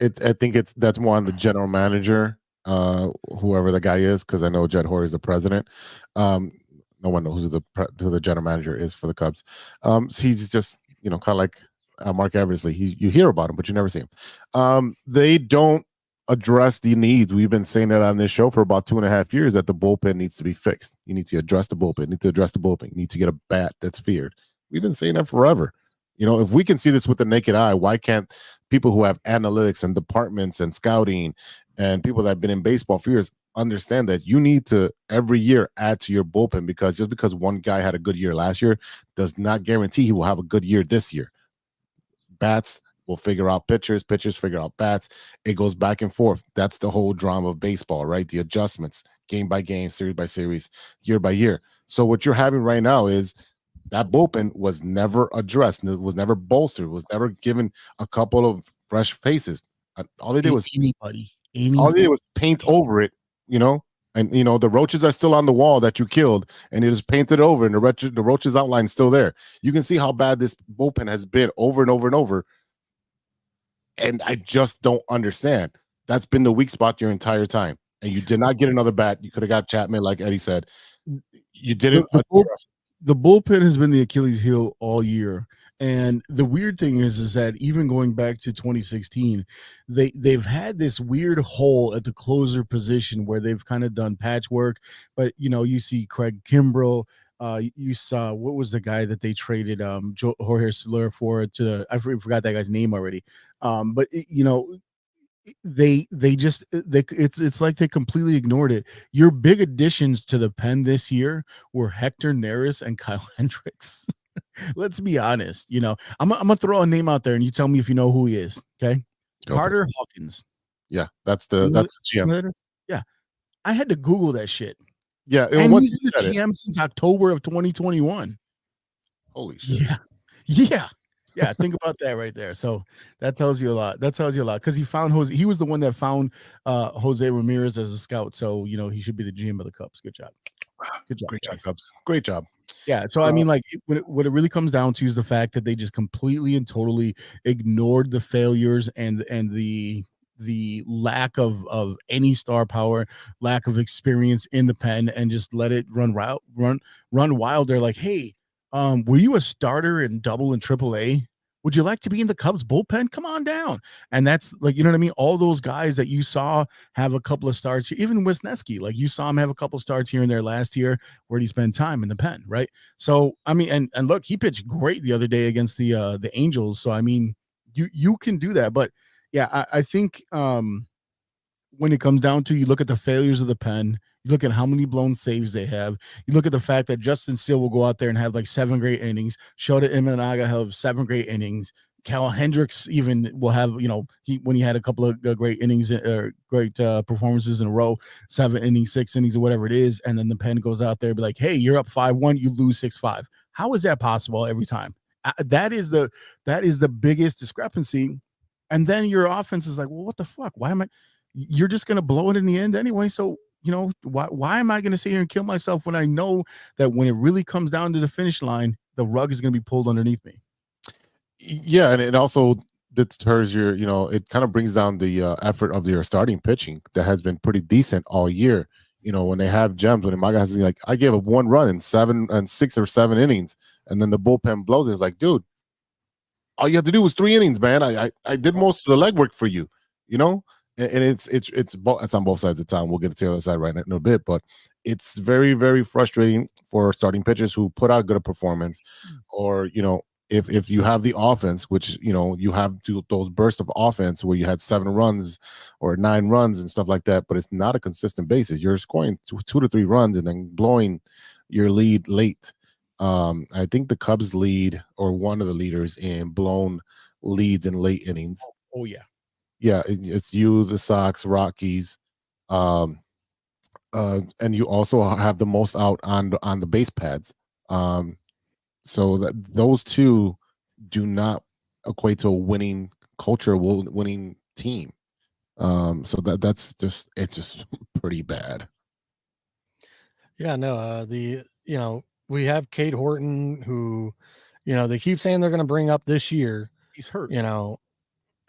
I think that's more on the general manager, whoever the guy is, because I know Jed Hoyer is the president. No one knows who the general manager is for the Cubs. So he's just, kind of like Mark Eversley. You hear about him, but you never see him. They don't address the needs. We've been saying that on this show for about 2.5 years, that the bullpen needs to be fixed. You need to address the bullpen. You need to address the bullpen. You need to get a bat that's feared. We've been saying that forever. If we can see this with the naked eye, why can't people who have analytics and departments and scouting and people that have been in baseball for years understand that you need to every year add to your bullpen, because just because one guy had a good year last year does not guarantee he will have a good year this year. Bats will figure out pitchers figure out bats. It goes back and forth. That's the whole drama of baseball, right? The adjustments, game by game, series by series, year by year. So what you're having right now is that bullpen was never addressed, was never bolstered, was never given a couple of fresh faces. All they did was paint over it, and the roaches are still on the wall that you killed, and it is painted over, and the roaches outline is still there. You can see how bad this bullpen has been over and over and over. And I just don't understand. That's been the weak spot your entire time. And you did not get another bat. You could have got Chapman, like Eddie said. You didn't. The bullpen has been the Achilles heel all year. And the weird thing is that even going back to 2016, they've had this weird hole at the closer position where they've kind of done patchwork. But, you see Craig Kimbrell. You saw, what was the guy that they traded Jorge Soler for I forgot that guy's name already. But it's like they completely ignored it. Your big additions to the pen this year were Hector Neris and Kyle Hendricks. Let's be honest. I'm gonna throw a name out there and you tell me if you know who he is. Okay. Carter Hawkins. Yeah, that's the GM. Yeah. I had to Google that shit. Yeah, and he's been the GM since October of 2021. Holy shit. Yeah. Think about that right there. So that tells you a lot. Because he found Jose. He was the one that found Jose Ramirez as a scout. So he should be the GM of the Cubs. Good job. Great job, Cubs. Great job. Yeah. So I mean, like, what it really comes down to is the fact that they just completely and totally ignored the failures and the lack of any star power, lack of experience in the pen, and just let it run wild. They're like, hey, were you a starter in double and triple A? Would you like to be in the Cubs bullpen? Come on down. And that's like, you know what I mean? All those guys that you saw have a couple of starts here, even Wisniewski, like you saw him have a couple of starts here and there last year where he spent time in the pen, right? So, I mean, and look, he pitched great the other day against the Angels. So, I mean, you can do that. But yeah, I think when it comes down to, you look at the failures of the pen, you look at how many blown saves they have. You look at the fact that Justin Steele will go out there and have like 7 great innings. Shota Imanaga have 7 great innings. Cal Hendricks even will have, when he had a couple of great innings or great performances in a row, 7 innings, 6 innings, or whatever it is. And then the pen goes out there and be like, hey, you're up 5-1, you lose 6-5. How is that possible every time? That is the biggest discrepancy. And then your offense is like, well, what the fuck? Why am I? You're just going to blow it in the end anyway. So, why am I going to sit here and kill myself when I know that when it really comes down to the finish line, the rug is going to be pulled underneath me? Yeah, and it also deters it kind of brings down the effort of your starting pitching that has been pretty decent all year. When they have gems, when my guys like, I gave up 1 run in 6 or 7 innings, and then the bullpen blows it. It's like, dude, all you have to do was 3 innings, man. I did most of the legwork for you, and it's on both sides of the time. We'll get to the other side right in a bit, but it's very, very frustrating for starting pitchers who put out good performance, or if you have the offense, which you have those bursts of offense where you had 7 runs or 9 runs and stuff like that, but it's not a consistent basis. You're scoring 2 to 3 runs and then blowing your lead late. I think the Cubs lead, or one of the leaders in blown leads in late innings. Oh yeah. Yeah, it's you, the Sox, Rockies, and you also have the most out on the base pads. So that those two do not equate to a winning culture, winning team. So it's just pretty bad. Yeah, no, we have Cade Horton, who, they keep saying they're going to bring up this year. He's hurt.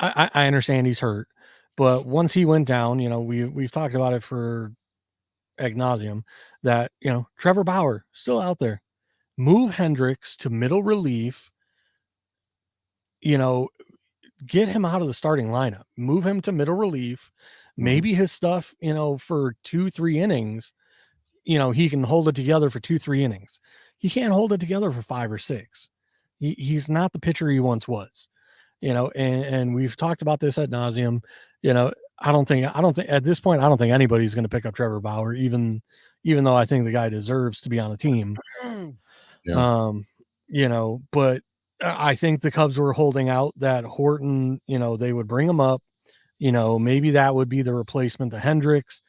I understand he's hurt, but once he went down, we've talked about it for ad nauseum that, Trevor Bauer still out there. Move Hendricks to middle relief, get him out of the starting lineup, move him to middle relief. Maybe his stuff, for 2-3 innings, he can hold it together for 2-3 innings. He can't hold it together for 5 or 6. he's not the pitcher he once was, and we've talked about this ad nauseum. I don't think at this point, I don't think anybody's going to pick up Trevor Bauer, even though I think the guy deserves to be on the team. Yeah. But I think the Cubs were holding out that Horton, they would bring him up, maybe that would be the replacement to Hendricks.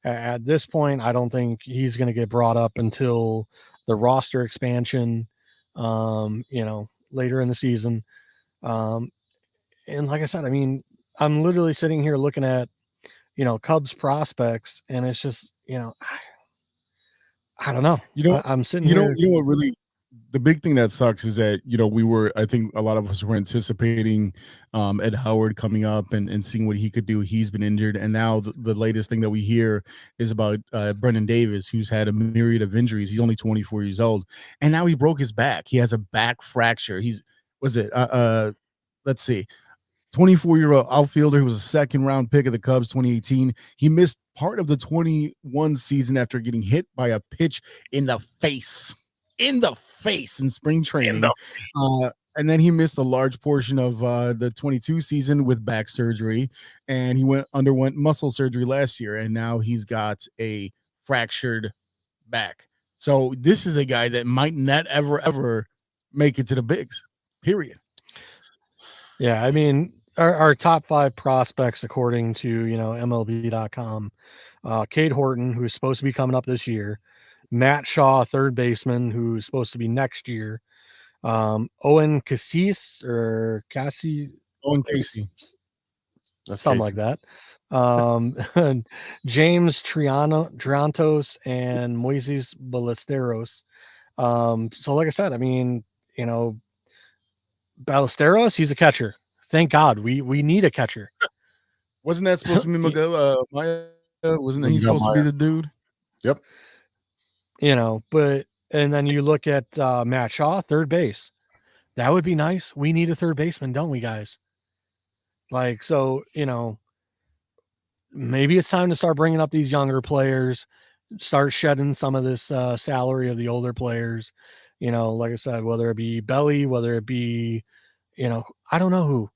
At this point, I don't think he's going to get brought up until the roster expansion, later in the season. And like I said, I mean, I'm literally sitting here looking at, Cubs prospects, and it's just, I don't know. I'm sitting here. You know what really, the big thing that sucks is that, I think a lot of us were anticipating Ed Howard coming up and seeing what he could do. He's been injured. And now the latest thing that we hear is about Brendan Davis, who's had a myriad of injuries. He's only 24 years old. And now he broke his back. He has a back fracture. Let's see. 24-year-old outfielder who was a second-round pick of the Cubs 2018. He missed part of the 21 season after getting hit by a pitch in the face in spring training. And then he missed a large portion of the 22 season with back surgery, and he underwent muscle surgery last year, and now he's got a fractured back. So this is a guy that might not ever make it to the bigs, period. Yeah, I mean, our top 5 prospects, according to, MLB.com, Cade Horton, who's supposed to be coming up this year, Matt Shaw, third baseman, who's supposed to be next year, Owen Casey, Owen Casey, something like that. James Triantos and Moises Ballesteros. So like I said, I mean, Ballesteros, he's a catcher. Thank God we need a catcher. Wasn't that supposed to be Maya? Wasn't he supposed to be the dude? Yep. But and then you look at Matt Shaw, third base. That would be nice. We need a third baseman, don't we, guys? Like, so, maybe it's time to start bringing up these younger players, start shedding some of this salary of the older players. Like I said, whether it be Belly, whether it be, I don't know who,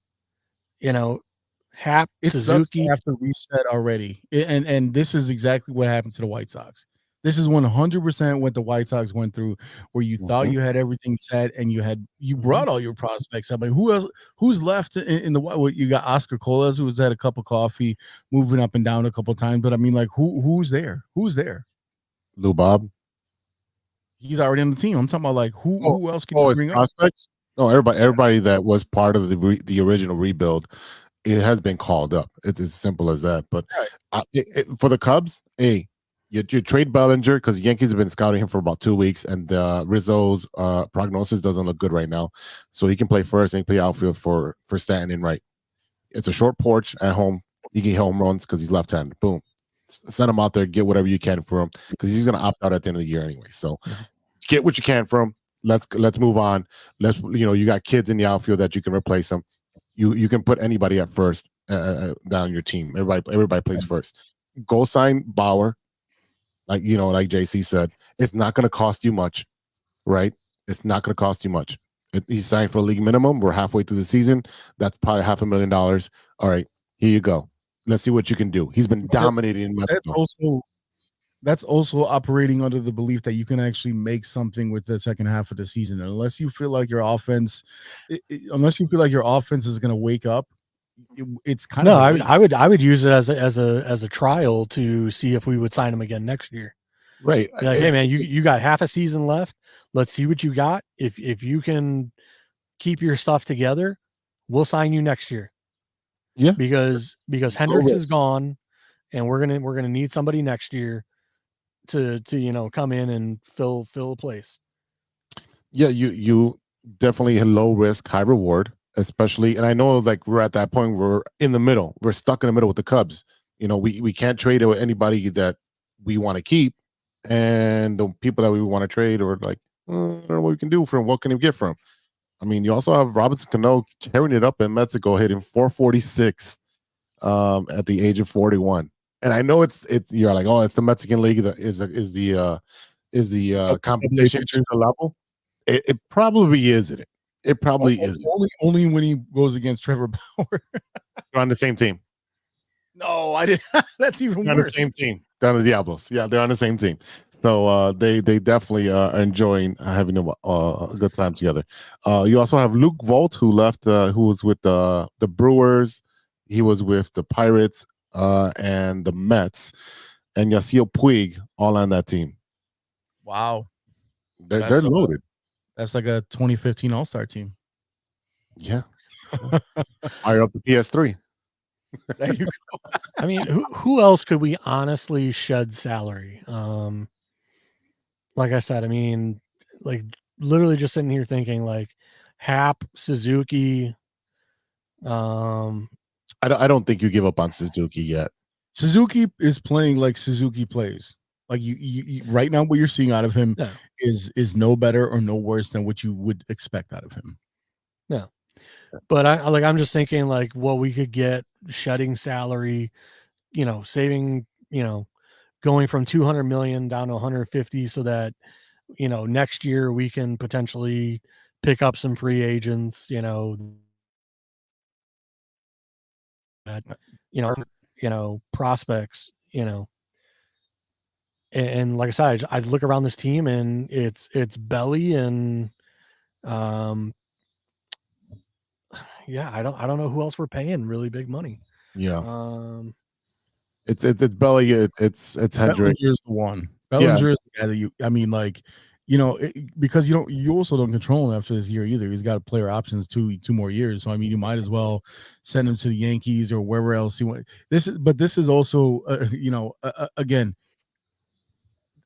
Hap, it Suzuki. Sucks to have to reset already. And this is exactly what happened to the White Sox. This is 100% what the White Sox went through, where you thought you had everything set and you brought all your prospects up. I mean, who's left in the what? You got Oscar Colas, who was had a cup of coffee, moving up and down a couple of times. But I mean, like, who's there? Who's there? Lou Bob. He's already on the team. I'm talking about like who else can you bring prospects? No, everybody that was part of the original rebuild, it has been called up. It's as simple as that. But for the Cubs, you trade Bellinger because Yankees have been scouting him for about 2 weeks, and Rizzo's prognosis doesn't look good right now. So he can play first and play outfield for Stanton and right. It's a short porch at home. He can hit home runs because he's left-handed. Boom. Send him out there, get whatever you can for him because he's going to opt out at the end of the year anyway. So get what you can for him. Let's move on. You got kids in the outfield that you can replace them. You can put anybody at first down your team. Everybody plays first. Go sign Bauer. Like JC said, it's not going to cost you much, right? It's not going to cost you much. He signed for a league minimum. We're halfway through the season. That's probably $500,000. All right, here you go. Let's see what you can do. He's been dominating. That's also operating under the belief that you can actually make something with the second half of the season. Unless you feel like your offense is going to wake up, it's kind of I would use it as a trial to see if we would sign him again next year. Right. Like, hey man, you got half a season left. Let's see what you got. If you can keep your stuff together, we'll sign you next year. Yeah. Because Hendricks is gone, and we're gonna need somebody next year to come in and fill a place. Yeah, you definitely low risk, high reward. Especially, and I know like we're at that point where we're in the middle. We're stuck in the middle with the Cubs. We can't trade it with anybody that we want to keep, and the people that we want to trade are like, I don't know what we can do for him. What can we get from him? I mean, you also have Robinson Cano tearing it up in Mexico, hitting 446 at the age of 41. And I know it's you're like, oh, it's the Mexican League is the competition to the level. It probably isn't it. It probably is. Only when he goes against Trevor Bauer. They're on the same team. No, I didn't. That's even They're on worse. the same team. Down the Diablos. Yeah, they're on the same team. So they definitely are enjoying having a good time together. You also have Luke Vogt, who left, who was with the Brewers. He was with the Pirates and the Mets, and Yasiel Puig all on that team. Wow, they're loaded. That's like a 2015 All-Star team. Yeah, fire up the PS3. There you go. I mean, who else could we honestly shed salary? Like I said, I mean, like literally just sitting here thinking like Hap, Suzuki. I don't think you give up on Suzuki yet. Suzuki is playing like Suzuki plays. Like you right now, what you're seeing out of him is no better or no worse than what you would expect out of him. Yeah. But I'm just thinking like what we could get shedding salary, saving, going from 200 million down to 150 so that, next year we can potentially pick up some free agents, that, prospects, and like I said, I look around this team and it's Belly and, yeah, I don't know who else we're paying really big money. Yeah. It's Belly. It's Hendricks. Bellinger's the one. Bellinger is the guy that because you also don't control him after this year either. He's got player options two more years. So I mean, you might as well send him to the Yankees or wherever else you want. This is also again,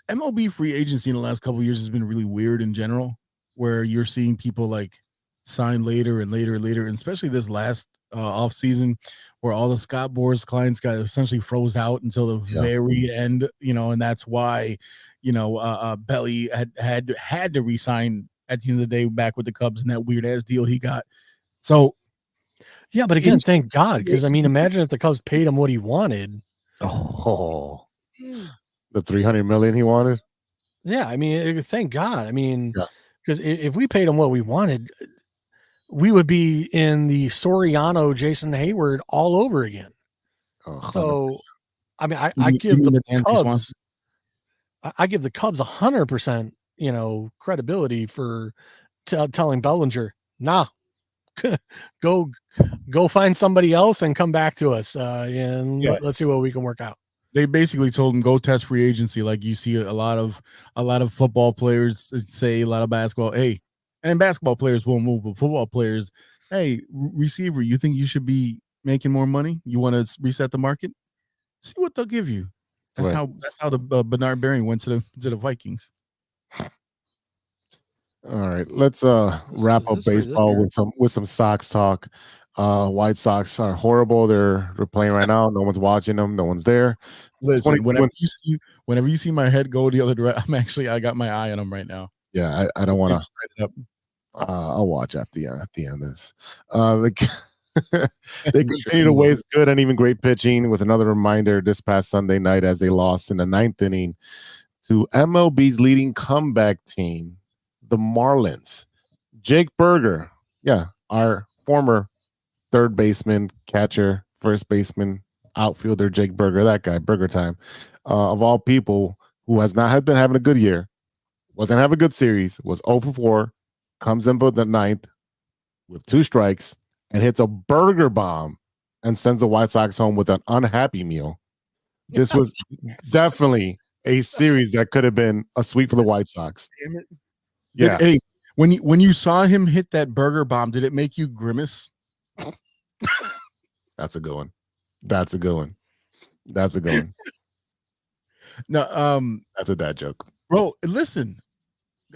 MLB free agency in the last couple of years has been really weird in general, where you're seeing people like sign later and later and later, and especially this last off season where all the Scott Boras clients got essentially froze out until the very end, and that's why Belly had to resign at the end of the day back with the Cubs in that weird ass deal he got. So yeah, but again, thank God, because I mean, imagine if the Cubs paid him what he wanted. Oh, the $300 million he wanted. Yeah, I mean, thank God. I mean, because if we paid him what we wanted, we would be in the Soriano, Jason Hayward all over again. So, I mean, I give the Cubs, I give the Cubs 100%, credibility for telling Bellinger, nah, go find somebody else and come back to us, and let's see what we can work out. They basically told him go test free agency, like you see a lot of football players say, a lot of basketball. Hey. And basketball players won't move, but football players, hey, receiver, you think you should be making more money? You want to reset the market? See what they'll give you. That's how the Bernard Berry went to the Vikings. All right, let's wrap up baseball with some Sox talk. White Sox are horrible. They're playing right now. No one's watching them. No one's there. Listen, whenever you see my head go the other direction, I got my eye on them right now. Yeah, I don't want to. I'll watch at the end of this. They continue to waste good and even great pitching with another reminder this past Sunday night as they lost in the 9th inning to MLB's leading comeback team, the Marlins. Jake Burger, our former third baseman, catcher, first baseman, outfielder, Jake Burger, that guy, Burger Time, of all people, who has not been having a good year, wasn't having a good series, was 0 for 4, comes in for the 9th with 2 strikes and hits a burger bomb and sends the White Sox home with an unhappy meal. This was definitely a series that could have been a sweep for the White Sox. Yeah. Hey, when you saw him hit that burger bomb, did it make you grimace? That's a good one. That's a good one. That's a good one. No, that's a dad joke. Bro, listen,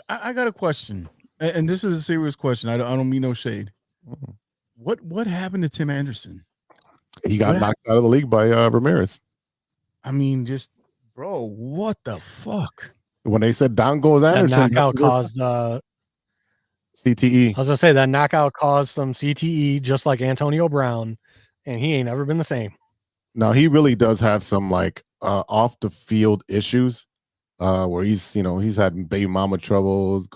I got a question, and this is a serious question. I don't mean no shade. What happened to Tim Anderson? He got knocked out of the league by Ramirez. I mean, just bro, what the fuck? When they said down goes Anderson, that knockout caused CTE. I was gonna say that knockout caused some CTE, just like Antonio Brown, and he ain't ever been the same. No, he really does have some like off the field issues, where he's had baby mama troubles,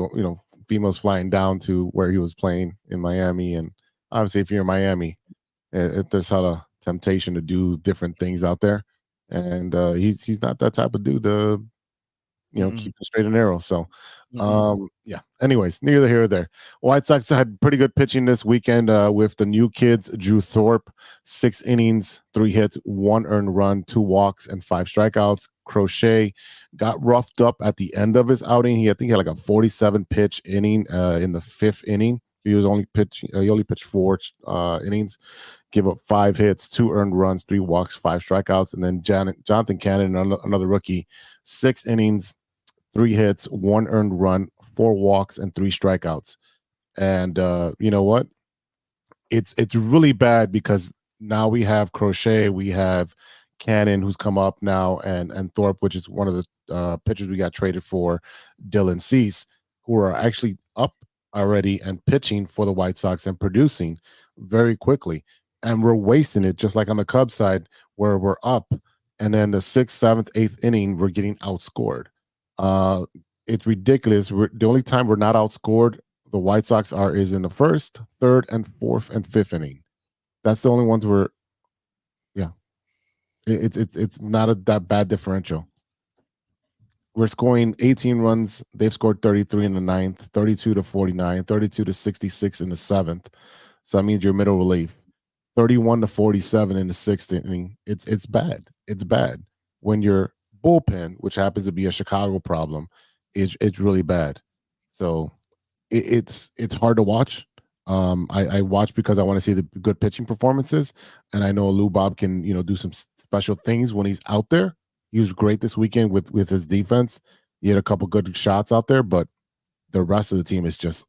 females flying down to where he was playing in Miami. And obviously, if you're in Miami, there's hella temptation to do different things out there. And he's not that type of dude to keep the straight and narrow. So, yeah. Anyways, neither here or there. White Sox had pretty good pitching this weekend with the new kids. Drew Thorpe, 6 innings, 3 hits, 1 earned run, 2 walks, and 5 strikeouts. Crochet got roughed up at the end of his outing. I think he had like a 47 pitch inning in the 5th inning. He only pitched 4 innings, give up 5 hits, 2 earned runs, 3 walks, 5 strikeouts. And then Jonathan Cannon, another rookie, 6 innings, 3 hits, 1 earned run, 4 walks, and 3 strikeouts. And you know what? It's really bad because now we have Crochet, we have Cannon, who's come up now, and Thorpe, which is one of the pitchers we got traded for, Dylan Cease, who are actually up already and pitching for the White Sox and producing very quickly. And we're wasting it, just like on the Cubs side, where we're up, and then the 6th, 7th, 8th inning, we're getting outscored. It's ridiculous. The only time we're not outscored, the White Sox is in the 1st, 3rd, and 4th and 5th inning. That's the only ones where, yeah, it's not that bad differential. We're scoring 18 runs. They've scored 33 in the 9th, 32 to 49, 32 to 66 in the 7th. So that means you're middle relief. 31 to 47 in the 6th inning. It's bad. It's bad when your bullpen, which happens to be a Chicago problem, it's really bad. So it's hard to watch. I watch because I want to see the good pitching performances, and I know Lou Bob can do some special things when he's out there. He was great this weekend with his defense. He had a couple good shots out there, but the rest of the team is just,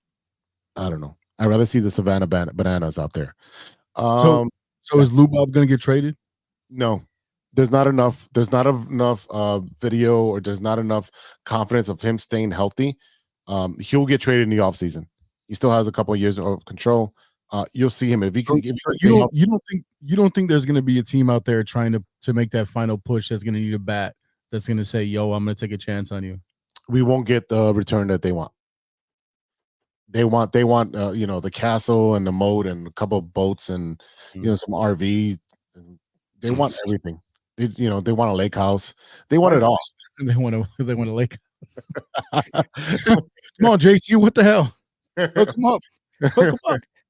I don't know. I'd rather see the Savannah Bananas out there. So is Lou Bob going to get traded? No, there's not enough. There's not enough video, or there's not enough confidence of him staying healthy. He'll get traded in the offseason. He still has a couple of years of control. You'll see him if he can. You don't think there's going to be a team out there trying to make that final push that's going to need a bat that's going to say, "Yo, I'm going to take a chance on you." We won't get the return that they want. They want the castle and the moat and a couple of boats and some RVs. They want everything. They want a lake house. They want it all. They want a lake house. Come on, JC, what the hell? Hook them up.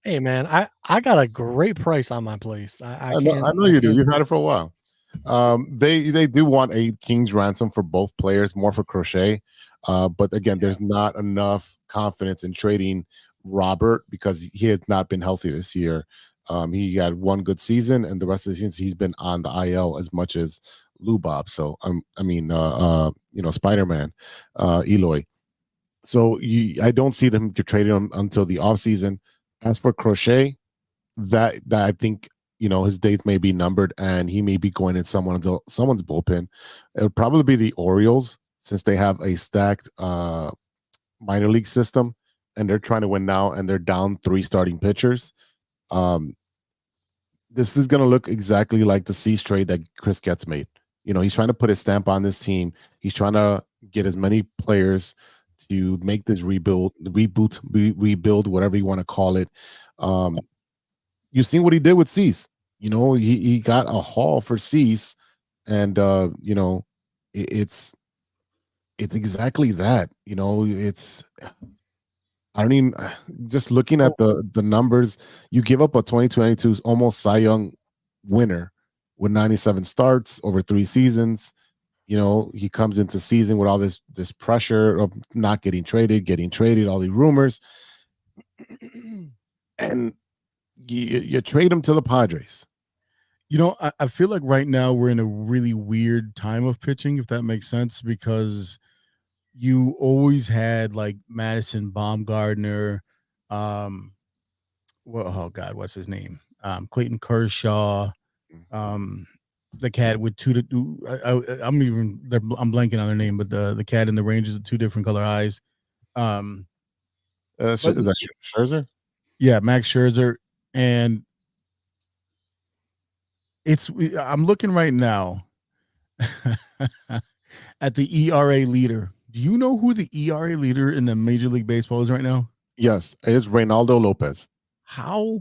Hey man, I got a great price on my place. I know you do. You've had it for a while. They do want a king's ransom for both players, more for Crochet. But again, there's not enough confidence in trading Robert because he has not been healthy this year. He had one good season, and the rest of the season he's been on the IL as much as Lou Bob. So Spider-Man, Eloy. So I don't see them to trade him until the offseason. As for Crochet, that I think his days may be numbered, and he may be going in someone's bullpen. It would probably be the Orioles, since they have a stacked minor league system, and they're trying to win now, and they're down 3 starting pitchers. This is going to look exactly like the Cease trade that Chris Getz made. He's trying to put his stamp on this team. He's trying to get as many players to make this rebuild, whatever you want to call it. You've seen what he did with Cease. He got a haul for Cease, and it's exactly that. I don't even, just looking at the numbers, you give up a 2022's almost Cy Young winner with 97 starts over 3 seasons. He comes into season with all this pressure of not getting traded, all these rumors, and you trade him to the Padres. I feel like right now we're in a really weird time of pitching, if that makes sense, because you always had like Madison Baumgartner, what's his name? Clayton Kershaw, the cat with I'm blanking on their name, but the cat in the Rangers with 2 different color eyes. Is that Scherzer? Yeah, Max Scherzer. And I'm looking right now at the ERA leader Do you know who the ERA leader in the Major League Baseball is right now? Yes, it's Reynaldo Lopez. How?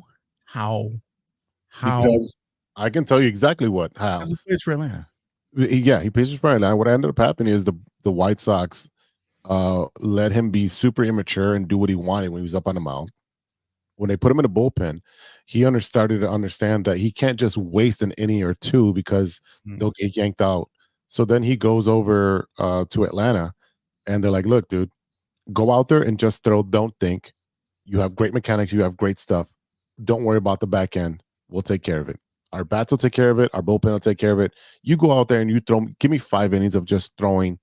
Because I can tell you exactly how. Because he plays for Atlanta. He pitches for Atlanta. What ended up happening is the White Sox let him be super immature and do what he wanted when he was up on the mound. When they put him in the bullpen, he started to understand that he can't just waste an inning or two because they'll get yanked out. So then he goes over to Atlanta, and they're like, "Look, dude, go out there and just throw. Don't think. You have great mechanics. You have great stuff. Don't worry about the back end. We'll take care of it. Our bats will take care of it. Our bullpen will take care of it. You go out there and you throw. Give me 5 innings of just throwing,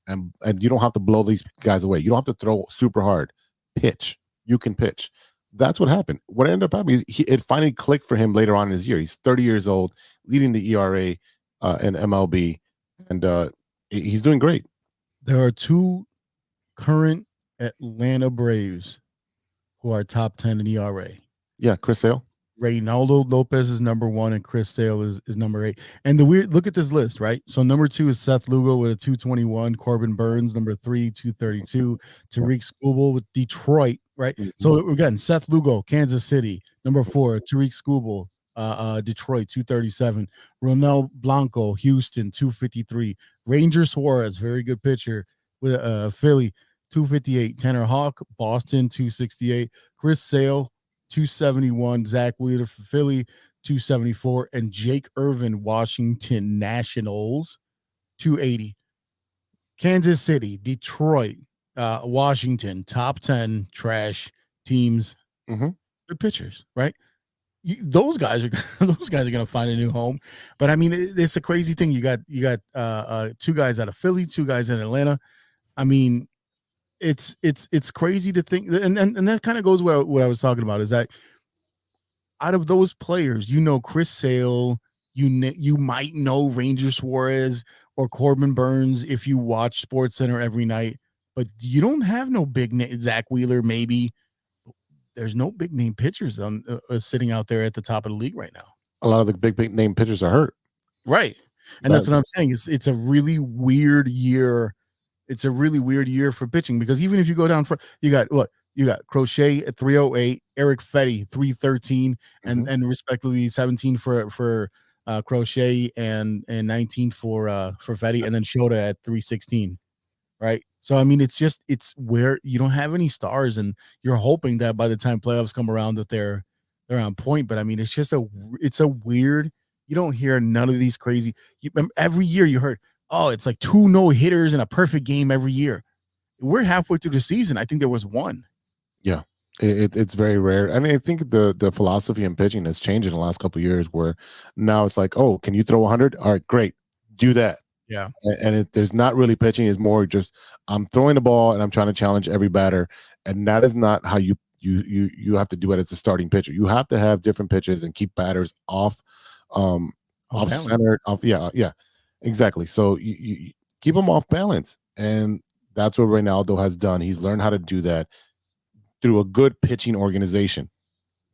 and you don't have to blow these guys away. You don't have to throw super hard. Pitch. You can pitch." That's what happened. What ended up happening is it finally clicked for him later on in his year. He's 30 years old, leading the ERA in MLB, and he's doing great. There are 2 current Atlanta Braves who are top 10 in ERA. Yeah, Chris Sale. Reynaldo Lopez is number 1 and Chris Sale is number 8. And the weird look at this list, right? So number 2 is Seth Lugo with a 221, Corbin Burns number 3, 232, Tariq Skubal with Detroit, right? Mm-hmm. So again, Seth Lugo, Kansas City, number 4, Tariq Skubal, Detroit 237, Ronel Blanco, Houston 253, Ranger Suarez, very good pitcher with Philly 258, Tanner Hawk, Boston 268, Chris Sale 271, Zach Wheeler for Philly 274, and Jake Irvin, Washington Nationals 280. Kansas City, Detroit, Washington, top 10 trash teams. Mm-hmm. Good pitchers, right? Those guys are going to find a new home. But I mean, it's a crazy thing. You got 2 guys out of Philly, 2 guys in Atlanta. I mean, it's crazy to think, and that kind of goes what I was talking about is that out of those players, Chris Sale, you might know Ranger Suarez or Corbin Burns if you watch SportsCenter every night, but you don't have no big name. Zach Wheeler, maybe. There's no big name pitchers on sitting out there at the top of the league right now. A lot of the big name pitchers are hurt, right? And that's what I'm saying. It's a really weird year. It's a really weird year for pitching because even if you go down for you got Crochet at 308, Eric Fetty 313, and respectively 17 for Crochet and 19 for Fetty, and then Shota at 316, right? So I mean, it's where you don't have any stars, and you're hoping that by the time playoffs come around that they're on point. But I mean, it's a weird. You don't hear none of these crazy. Every year you heard, oh, it's like 2 no-hitters in a perfect game every year. We're halfway through the season. I think there was 1. Yeah, it's very rare. I mean, I think the philosophy in pitching has changed in the last couple of years where now it's like, oh, can you throw 100? All right, great. Do that. Yeah. And there's not really pitching. It's more just I'm throwing the ball and I'm trying to challenge every batter. And that is not how you have to do it as a starting pitcher. You have to have different pitches and keep batters off center. Yeah, exactly. So you keep them off balance. And that's what Reynaldo has done. He's learned how to do that through a good pitching organization.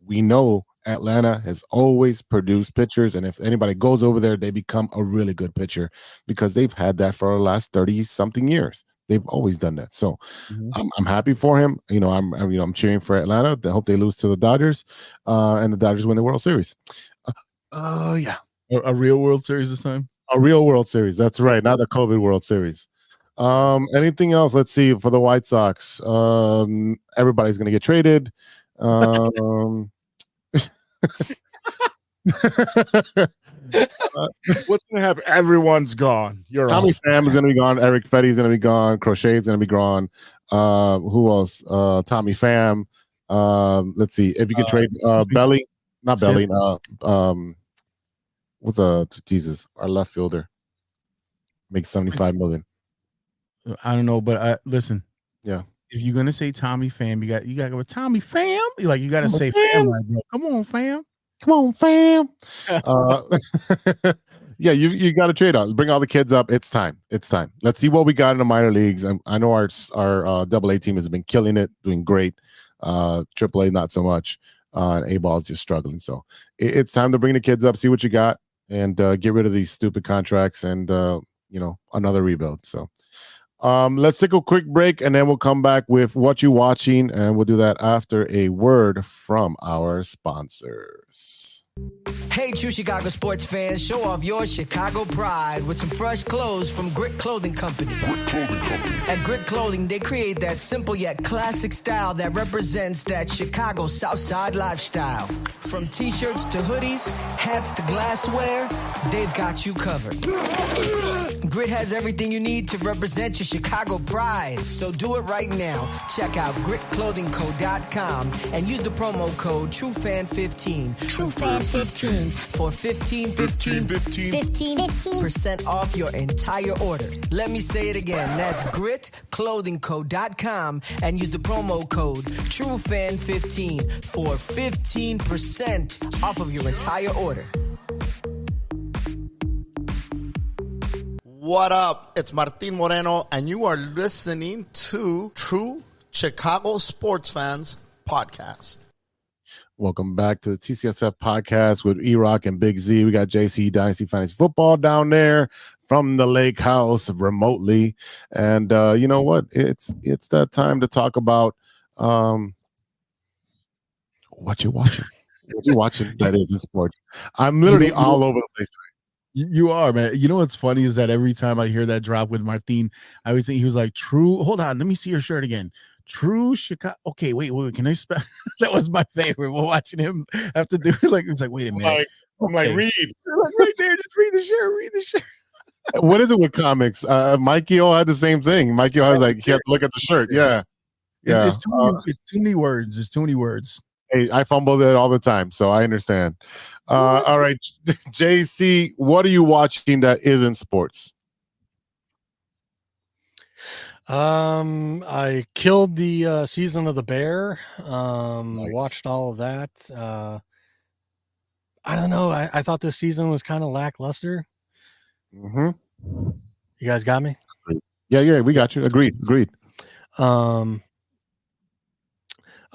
We know Atlanta has always produced pitchers, and if anybody goes over there, they become a really good pitcher because they've had that for the last 30-something years. They've always done that. So I'm happy for him. I'm cheering for Atlanta. I hope they lose to the Dodgers, and the Dodgers win the World Series. Yeah, a real World Series this time. A real World Series. That's right, not the COVID World Series. Anything else? Let's see for the White Sox. Everybody's going to get traded. What's going to happen? Everyone's gone. Tommy Pham is going to be gone. Eric Fetty is going to be gone. Crochet is going to be gone. Who else? Tommy Pham. Let's see if you could trade Belly. Not Belly. What's Jesus? Our left fielder makes $75 million. I don't know, but listen. Yeah. If you're gonna say Tommy Pham, you got to go with Tommy Pham. You got to say Pham, right, bro. Come on, Pham. Yeah, you got to trade on. Bring all the kids up. It's time. Let's see what we got in the minor leagues. I know our AA team has been killing it, doing great. AAA not so much. A ball is just struggling. So it's time to bring the kids up, see what you got, and get rid of these stupid contracts and another rebuild. So. Let's take a quick break, and then we'll come back with what you're watching, and we'll do that after a word from our sponsors. Hey, true Chicago sports fans, show off your Chicago pride with some fresh clothes from Grit Clothing Company. At Grit Clothing, they create that simple yet classic style that represents that Chicago Southside lifestyle. From t-shirts to hoodies, hats to glassware, they've got you covered. Grit has everything you need to represent your Chicago pride. So do it right now. Check out gritclothingco.com and use the promo code TrueFan15. TrueFan15 for 15% off your entire order. Let me say it again. That's gritclothingco.com and use the promo code TrueFan15 for 15% off of your entire order. What up? It's Martin Moreno, and you are listening to True Chicago Sports Fans Podcast. Welcome back to the TCSF podcast with E-Rock and Big Z. We got JC Dynasty Fantasy Football down there from the lake house remotely. And you know what? It's that time to talk about what you're watching. What you're watching that is in sports. I'm literally all over the place. You are, man. You know what's funny is that every time I hear that drop with Martin, I always think he was like, true. Hold on, let me see your shirt again. True Chicago. Okay, wait. Can I spell? That was my favorite. We're watching him have to do it. Like, it's like, wait a minute. I'm like, read. Right there. Just read the shirt. Read the shirt. What is it with comics? Mikey O had the same thing. Mikey O was like, he had to look at the shirt. Yeah. It's too many words. It's too many words. Hey, I fumble it all the time, so I understand. All right, JC, what are you watching that isn't sports? I killed the season of The Bear. Nice. Watched all of that. I don't know. I thought this season was kind of lackluster. Mm-hmm. You guys got me? Yeah, we got you. Agreed.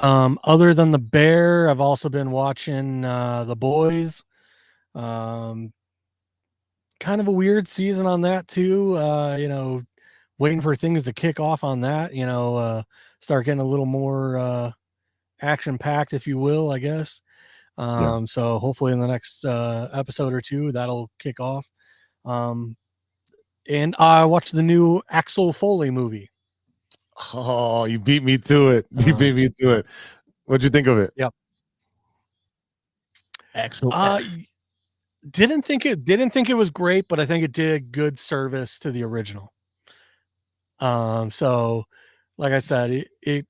Other than The Bear, I've also been watching The Boys. Kind of a weird season on that too. Waiting for things to kick off on that, start getting a little more action packed, if you will, I guess. So hopefully in the next episode or two, that'll kick off. And I watched the new Axel Foley movie. Oh, you beat me to it. What'd you think of it? Yep. Axel. Didn't think it was great, but I think it did good service to the original. So like I said, to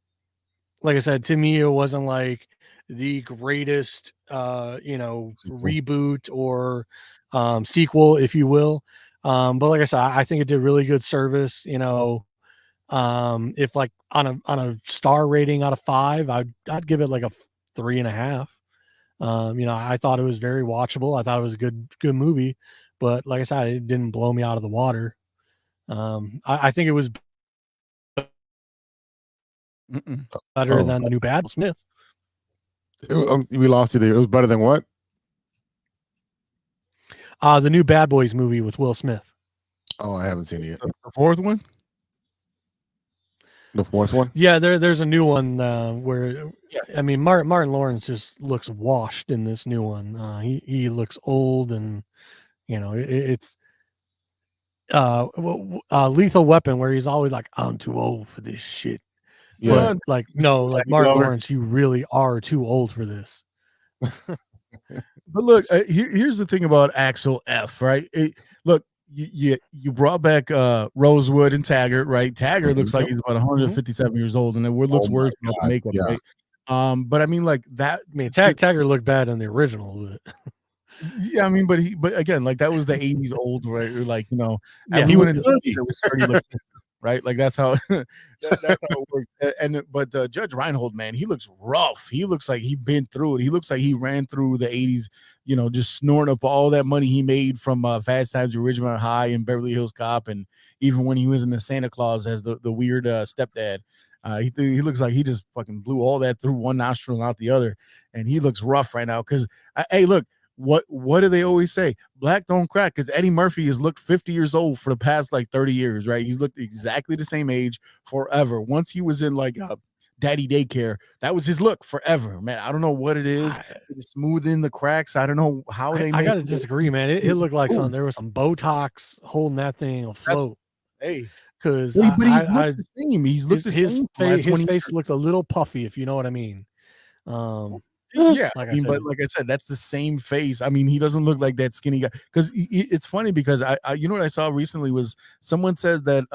me, it wasn't like the greatest, reboot or sequel, if you will. But like I said, I think it did really good service. If like on a star rating out of 5, I'd give it like a 3.5. I thought it was very watchable. I thought it was a good movie, but like I said, it didn't blow me out of the water. I think it was better than the new Bad Smith. We lost you there. It was better than what? The new Bad Boys movie with Will Smith. Oh, I haven't seen it yet. The fourth one? The fourth one? Yeah, there's a new one where I mean Martin Lawrence just looks washed in this new one. He looks old, and it's Lethal Weapon, where he's always like, I'm too old for this shit. Yeah. But Martin Lawrence, you really are too old for this. But look, here's the thing about Axel F, right? Look, you brought back Rosewood and Taggart, right? Taggart looks like he's about 157 years old, and it looks worse without the makeup, right? But I mean, like that. I mean, Taggart looked bad in the original, but yeah, I mean, but again, like that was the 80s old, right? Or like, he went into it was 30, right? Like that's how that's how it works. But Judge Reinhold, man, he looks rough. He looks like he's been through it. He looks like he ran through the 80s, just snoring up all that money he made from Fast Times at Ridgemont High and Beverly Hills Cop, and even when he was in the Santa Claus as the weird stepdad. He looks like he just fucking blew all that through one nostril and out the other, and he looks rough right now. Because hey, look, what do they always say? Black don't crack, because Eddie Murphy has looked 50 years old for the past like 30 years, right? He's looked exactly the same age forever. Once he was in like daddy daycare, that was his look forever, man. I don't know what it is. Smooth in the cracks. I don't know how they I made gotta it. disagree, man. It looked like there was some Botox holding that thing afloat. Hey, because but he's looked the same. He's looked the same. His face looked a little puffy, if you know what I mean. Yeah, like I mean, said, but like I said, that's the same face. I mean, he doesn't look like that skinny guy. Because it's funny because I you know what I saw recently was someone says that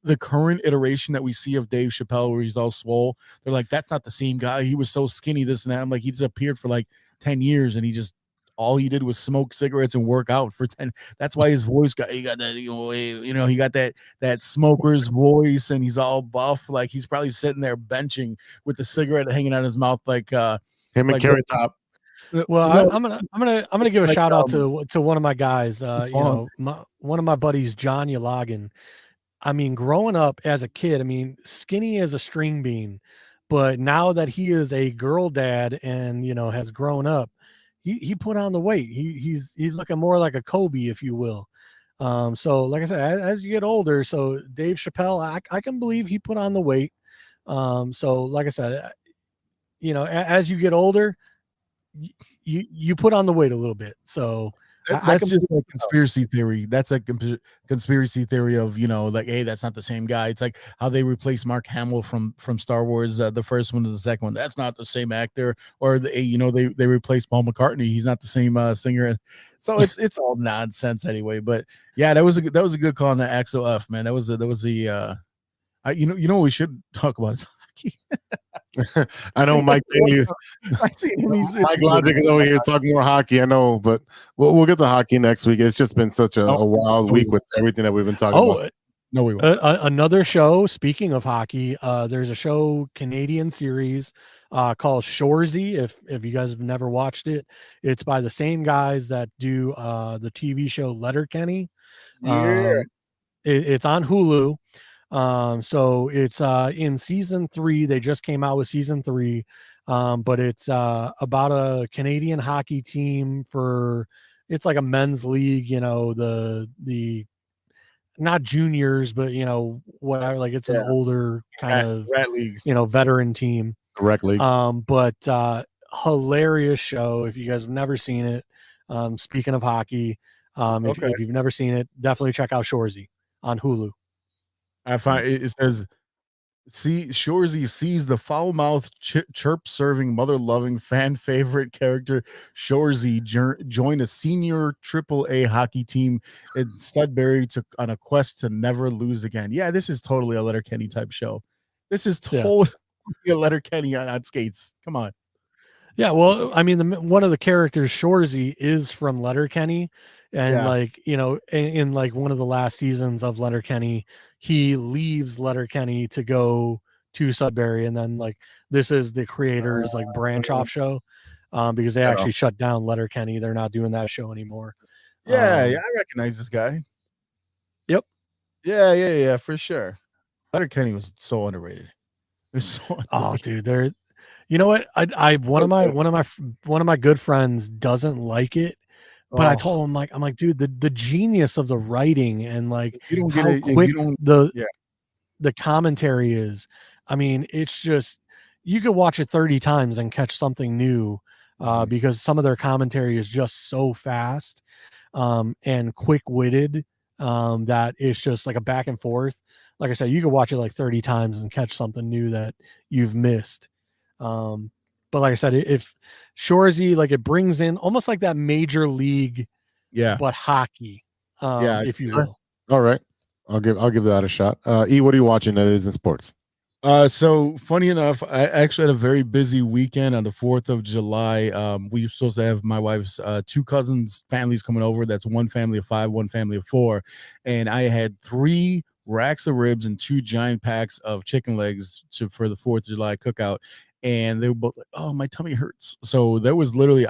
the current iteration that we see of Dave Chappelle, where he's all swole, they're like, that's not the same guy. He was so skinny, this and that. I'm like, he disappeared for like 10 years, and all he did was smoke cigarettes and work out for 10. That's why his voice he got that, he got that smoker's voice, and he's all buff. Like he's probably sitting there benching with the cigarette hanging out his mouth, like him and Carrot Top. Well, I'm gonna give a shout out to one of my guys. One of my buddies, John Yalagan. I mean, growing up as a kid, I mean, skinny as a string bean, but now that he is a girl dad and has grown up, he put on the weight. He's looking more like a Kobe, if you will. So like I said, as you get older, so Dave Chappelle, I can believe he put on the weight. So like I said, as you get older, you put on the weight a little bit. So that's just a conspiracy theory. That's a conspiracy theory of, like, hey, that's not the same guy. It's like how they replaced Mark Hamill from Star Wars, the first one to the second one. That's not the same actor. Or they replaced Paul McCartney. He's not the same singer. So it's all nonsense anyway. But yeah, that was a good call on the Axel F, man. That was the what we should talk about is hockey. I know Mike Daly. Mike Logic is over here talking more hockey. I know, but we'll get to hockey next week. It's just been such a wild week with everything that we've been talking about. No, we won't. Another show. Speaking of hockey, there's a show, Canadian series, called Shoresy. If you guys have never watched it, it's by the same guys that do the TV show Letterkenny. Yeah. It's on Hulu. So it's in season 3. They just came out with season 3. But it's about a Canadian hockey team it's like a men's league, the not juniors, but whatever, like it's an older kind of rat leagues, veteran team. Correct league. But hilarious show if you guys have never seen it. Speaking of hockey, if you've never seen it, definitely check out Shoresy on Hulu. I find it says, Shoresy sees the foul-mouthed, chirp-serving, mother-loving, fan-favorite character Shoresy join a senior AAA hockey team in Sudbury on a quest to never lose again. Yeah, this is totally a Letterkenny type show. This is totally a Letterkenny on skates. Come on. Yeah, well, I mean, one of the characters, Shoresy, is from Letterkenny, and in like one of the last seasons of Letterkenny, he leaves Letterkenny to go to Sudbury, and then this is the creators branch off show, because they actually shut down Letterkenny. They're not doing that show anymore. Yeah, I recognize this guy. Yep. Yeah, for sure. Letterkenny was so underrated. It was so underrated. Oh, dude, you know what? One of my good friends doesn't like it, but I told him I'm like, dude, the genius of the writing and how quick the commentary is. I mean, it's just, you could watch it 30 times and catch something new, because some of their commentary is just so fast and quick-witted, that it's just like a back and forth. Like I said, you could watch it 30 times and catch something new that you've missed. But like I said, if Shoresy, it brings in almost like that major league, but hockey, if you will. All right, I'll give that a shot. E, what are you watching that is in sports? So funny enough, I actually had a very busy weekend on the 4th of July. We were supposed to have my wife's 2 cousins' families coming over. That's one family of 5, one family of 4, and I had 3 racks of ribs and 2 giant packs of chicken legs for the 4th of July cookout. And they were both like, oh, my tummy hurts. So there was literally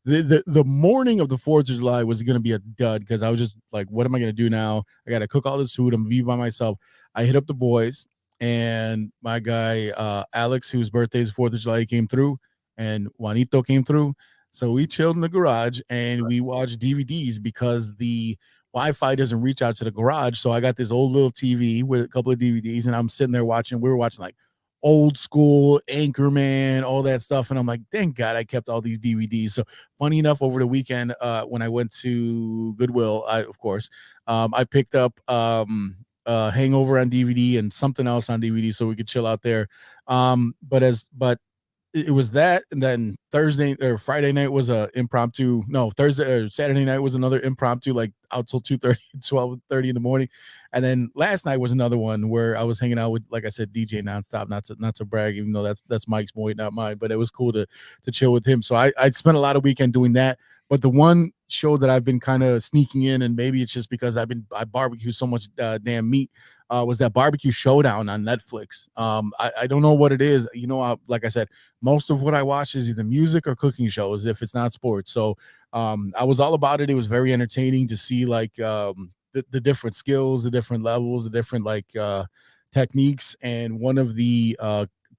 the morning of the 4th of July was going to be a dud, because I was just like, what am I going to do now? I got to cook all this food. I'm going to be by myself. I hit up the boys, and my guy, Alex, whose birthday is 4th of July, came through, and Juanito came through. So we chilled in the garage and we watched DVDs because the Wi-Fi doesn't reach out to the garage. So I got this old little TV with a couple of DVDs, and I'm sitting there watching. We were watching like old school Anchorman, all that stuff. And I'm like, thank God I kept all these DVDs. So funny enough, over the weekend, when I went to Goodwill, I picked up Hangover on DVD and something else on DVD so we could chill out there. But it was that, and then Thursday or Friday night was a impromptu. No, Thursday or Saturday night was another impromptu, like out till 2:30, 12:30 in the morning. And then last night was another one where I was hanging out with, like I said, DJ nonstop. Not to brag, even though that's Mike's boy, not mine. But it was cool to chill with him. So I spent a lot of weekend doing that. But the one show that I've been kind of sneaking in, and maybe it's just because I barbecue so much damn meat, was that Barbecue Showdown on Netflix. I don't know what it is. Like I said, most of what I watch is either music or cooking shows if it's not sports. So I was all about it. It was very entertaining to see like the different skills, the different levels, the different techniques. And one of the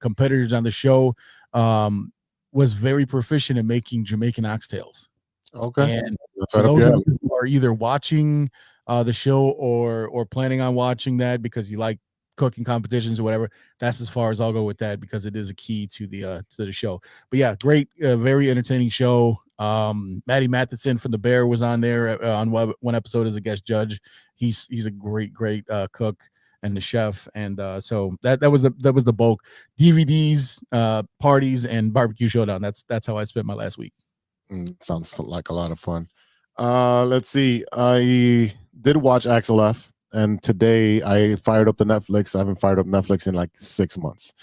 competitors on the show was very proficient in making Jamaican oxtails. Okay. And that's for right up those your who are either watching the show or planning on watching that because you like cooking competitions or whatever, that's as far as I'll go with that because it is a key to the show. But yeah, great, very entertaining show. Maddie Matheson from The Bear was on there on one episode as a guest judge. He's a great cook and the chef, and so that was the bulk. DVDs, parties, and Barbecue Showdown. That's how I spent my last week. Sounds like a lot of fun. Let's see. I did watch Axel F, and today I fired up the Netflix. I haven't fired up Netflix in like 6 months.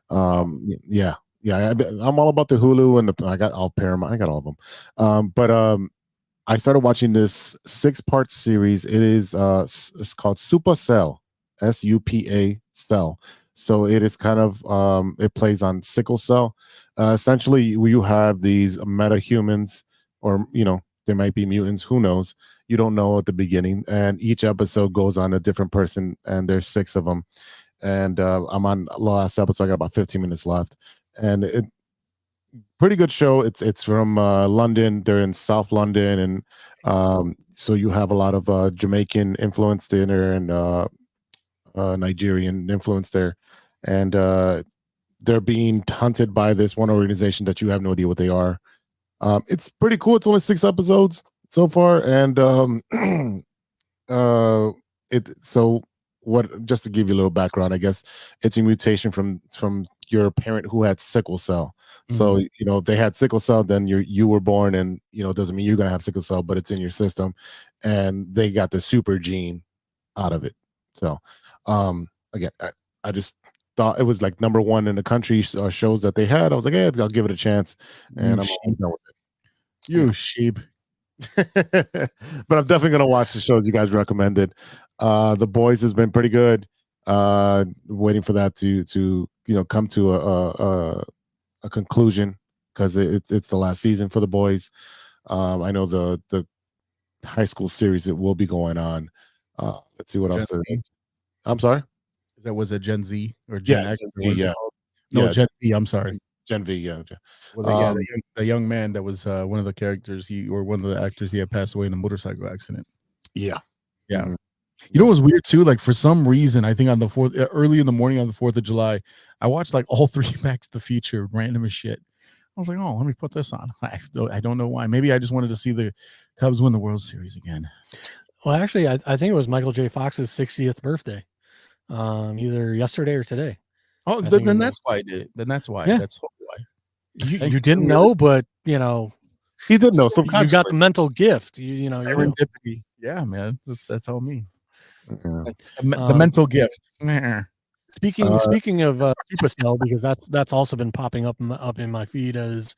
Yeah. I'm all about the Hulu and I got all Paramount. I got all of them. But I started watching this 6-part series. It is it's called Supercell, SUPA Cell. So it is kind of it plays on sickle cell. Essentially, you have these metahumans, or they might be mutants. Who knows? You don't know at the beginning. And each episode goes on a different person, and there's 6 of them. And I'm on the last episode. I got about 15 minutes left, and it pretty good show. It's from London. They're in South London, and so you have a lot of Jamaican influence there and Nigerian influence there, and they're being hunted by this one organization that you have no idea what they are. It's pretty cool. It's only 6 episodes so far, and just to give you a little background, I guess it's a mutation from your parent who had sickle cell. So they had sickle cell, then you were born, and doesn't mean you're gonna have sickle cell, but it's in your system, and they got the super gene out of it. So again, I just thought it was like #1 in the country shows that they had. I was like, yeah, I'll give it a chance, and I'm done with it. You sheep. But I'm definitely gonna watch the shows you guys recommended. The Boys has been pretty good. Waiting for that to come to a conclusion because it's the last season for The Boys. I know the high school series it will be going on. Let's see what else there is. I'm sorry. Was it Gen Z or Gen X? Gen Z, yeah. No, Yeah, Gen V. I'm sorry. Gen V, yeah. Well, the young man that was one of the characters, one of the actors, he had passed away in a motorcycle accident. Yeah. Mm-hmm. You know what was weird too? Like for some reason, I think on the early in the morning on the 4th of July, I watched like all 3 Back to the Future, random as shit. I was like, oh, let me put this on. I don't know why. Maybe I just wanted to see the Cubs win the World Series again. Well, actually, I think it was Michael J. Fox's 60th birthday, either yesterday or today. Oh, then that's why I did it. Then that's why. Yeah. That's why. You didn't know, but he did know. So you got the mental gift. You know, serendipity. Yeah, man. That's all me. Yeah. The mental gift. Speaking of Supercell, because that's also been popping up in my feed as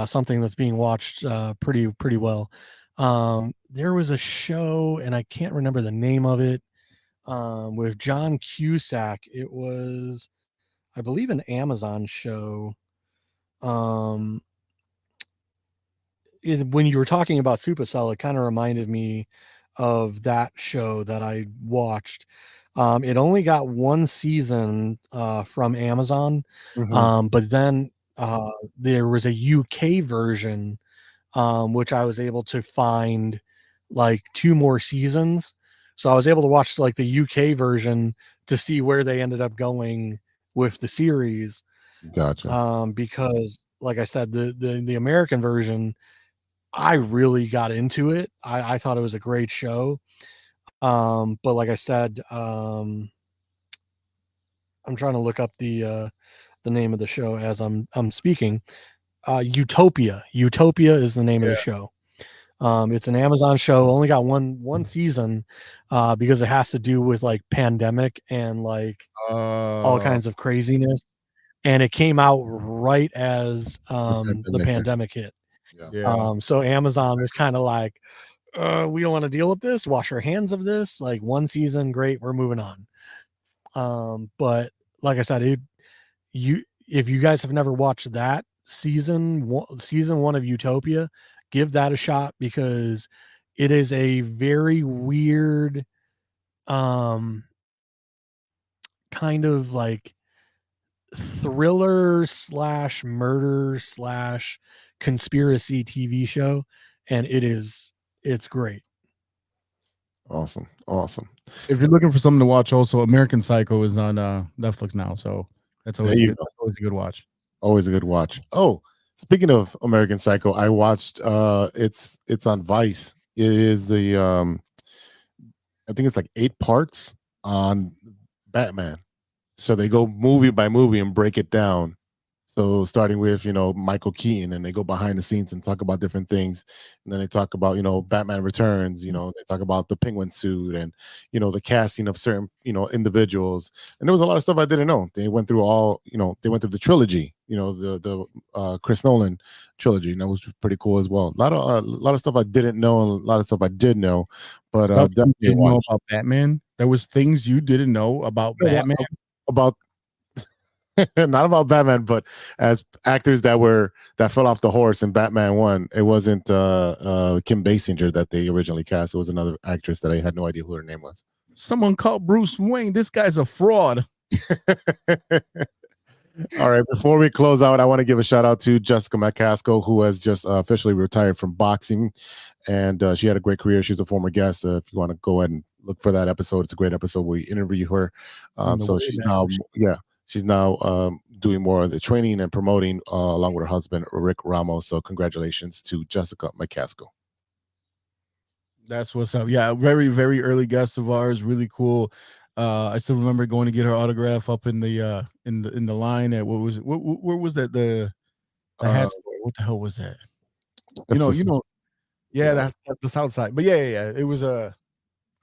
something that's being watched pretty well. There was a show, and I can't remember the name of it, with John Cusack. It was, I believe, an Amazon show. When you were talking about Supercell, it kind of reminded me of that show that I watched. It only got 1 season from Amazon, but then there was a UK version which I was able to find like 2 more seasons. So I was able to watch like the UK version to see where they ended up going with the series. Gotcha. Because like I said, the American version, I really got into it. I thought it was a great show. But like I said, I'm trying to look up the name of the show as I'm speaking. Utopia is the name of the show. It's an Amazon show, only got one season, because it has to do with like pandemic and like all kinds of craziness, and it came out right as the pandemic hit. So Amazon was kind of like, we don't want to deal with this, wash our hands of this, like one season, great, we're moving on. But like I said, if you guys have never watched that season 1 of Utopia, give that a shot, because it is a very weird kind of like thriller / murder / conspiracy TV show, and it's great. Awesome. If you're looking for something to watch, also American Psycho is on Netflix now, so that's always a good watch. Always a good watch. Oh, speaking of American Psycho, I watched it's on Vice. It is the I think it's like 8 parts on Batman. So they go movie by movie and break it down. So starting with, Michael Keaton, and they go behind the scenes and talk about different things. And then they talk about, Batman Returns, they talk about the Penguin suit and, the casting of certain, individuals. And there was a lot of stuff I didn't know. They went through they went through the trilogy, the Chris Nolan trilogy. And that was pretty cool as well. A lot of stuff I didn't know and a lot of stuff I did know. But definitely you didn't know about Batman. There was things you didn't know about Batman. About not about Batman, but as actors that fell off the horse in Batman 1, it wasn't Kim Basinger that they originally cast. It was another actress that I had no idea who her name was. Someone called Bruce Wayne. This guy's a fraud. All right, before we close out, I want to give a shout out to Jessica McCaskill, who has just officially retired from boxing, and she had a great career. She's a former guest. If you want to go ahead and look for that episode, it's a great episode. We interview her. So she's now, she's now doing more of the training and promoting along with her husband, Rick Ramos. So congratulations to Jessica McCaskill. That's what's up. Yeah, very, very early guest of ours. Really cool. I still remember going to get her autograph up in the line at where was that the hat store? What the hell was that? That's the South Side. But yeah. It was a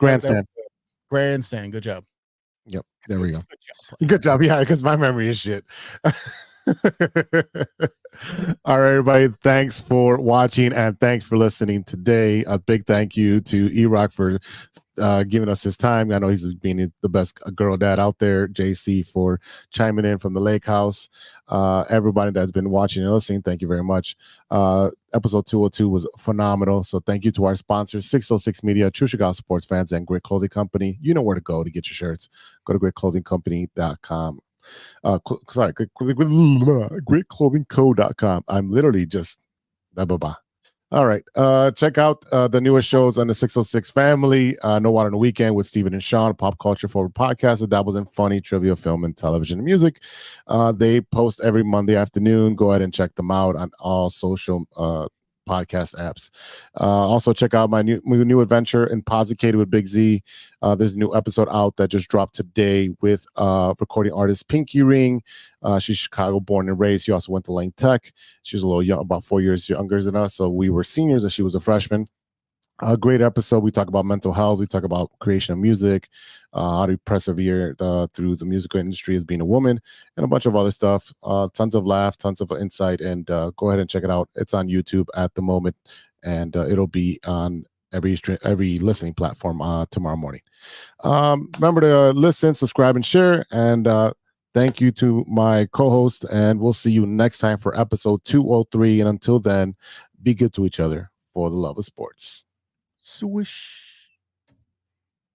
grandstand. Grandstand. Good job. Yep. There we go. Good job. Yeah, because my memory is shit. All right, everybody. Thanks for watching and thanks for listening today. A big thank you to E-Rock for giving us his time. I know he's being the best girl dad out there. JC for chiming in from the lake house. Everybody that's been watching and listening, thank you very much. Episode 202 was phenomenal. So thank you to our sponsors, 606 Media, True Chicago Sports Fans, and Grit Clothing Company. You know where to go to get your shirts. Go to gritclothingcompany.com. gritclothingco.com. I'm literally just blah. All right. Check out the newest shows on the 606 family. No Water on the Weekend with Steven and Sean, pop culture forward podcast that dabbles in funny trivia, film, and television and music. They post every Monday afternoon. Go ahead and check them out on all social podcast apps. Also check out my new adventure in Posicated with Big Z. There's a new episode out that just dropped today with recording artist Pinky Ring. She's Chicago born and raised. She also went to Lane Tech. She was a little young, about 4 years younger than us. So we were seniors and she was a freshman. A great episode. We talk about mental health. We talk about creation of music, how to persevere through the musical industry as being a woman, and a bunch of other stuff. Tons of laugh, tons of insight, and go ahead and check it out. It's on YouTube at the moment, and it'll be on every listening platform tomorrow morning. Remember to listen, subscribe, and share. And thank you to my co-host, and we'll see you next time for episode 203. And until then, be good to each other for the love of sports. Swish.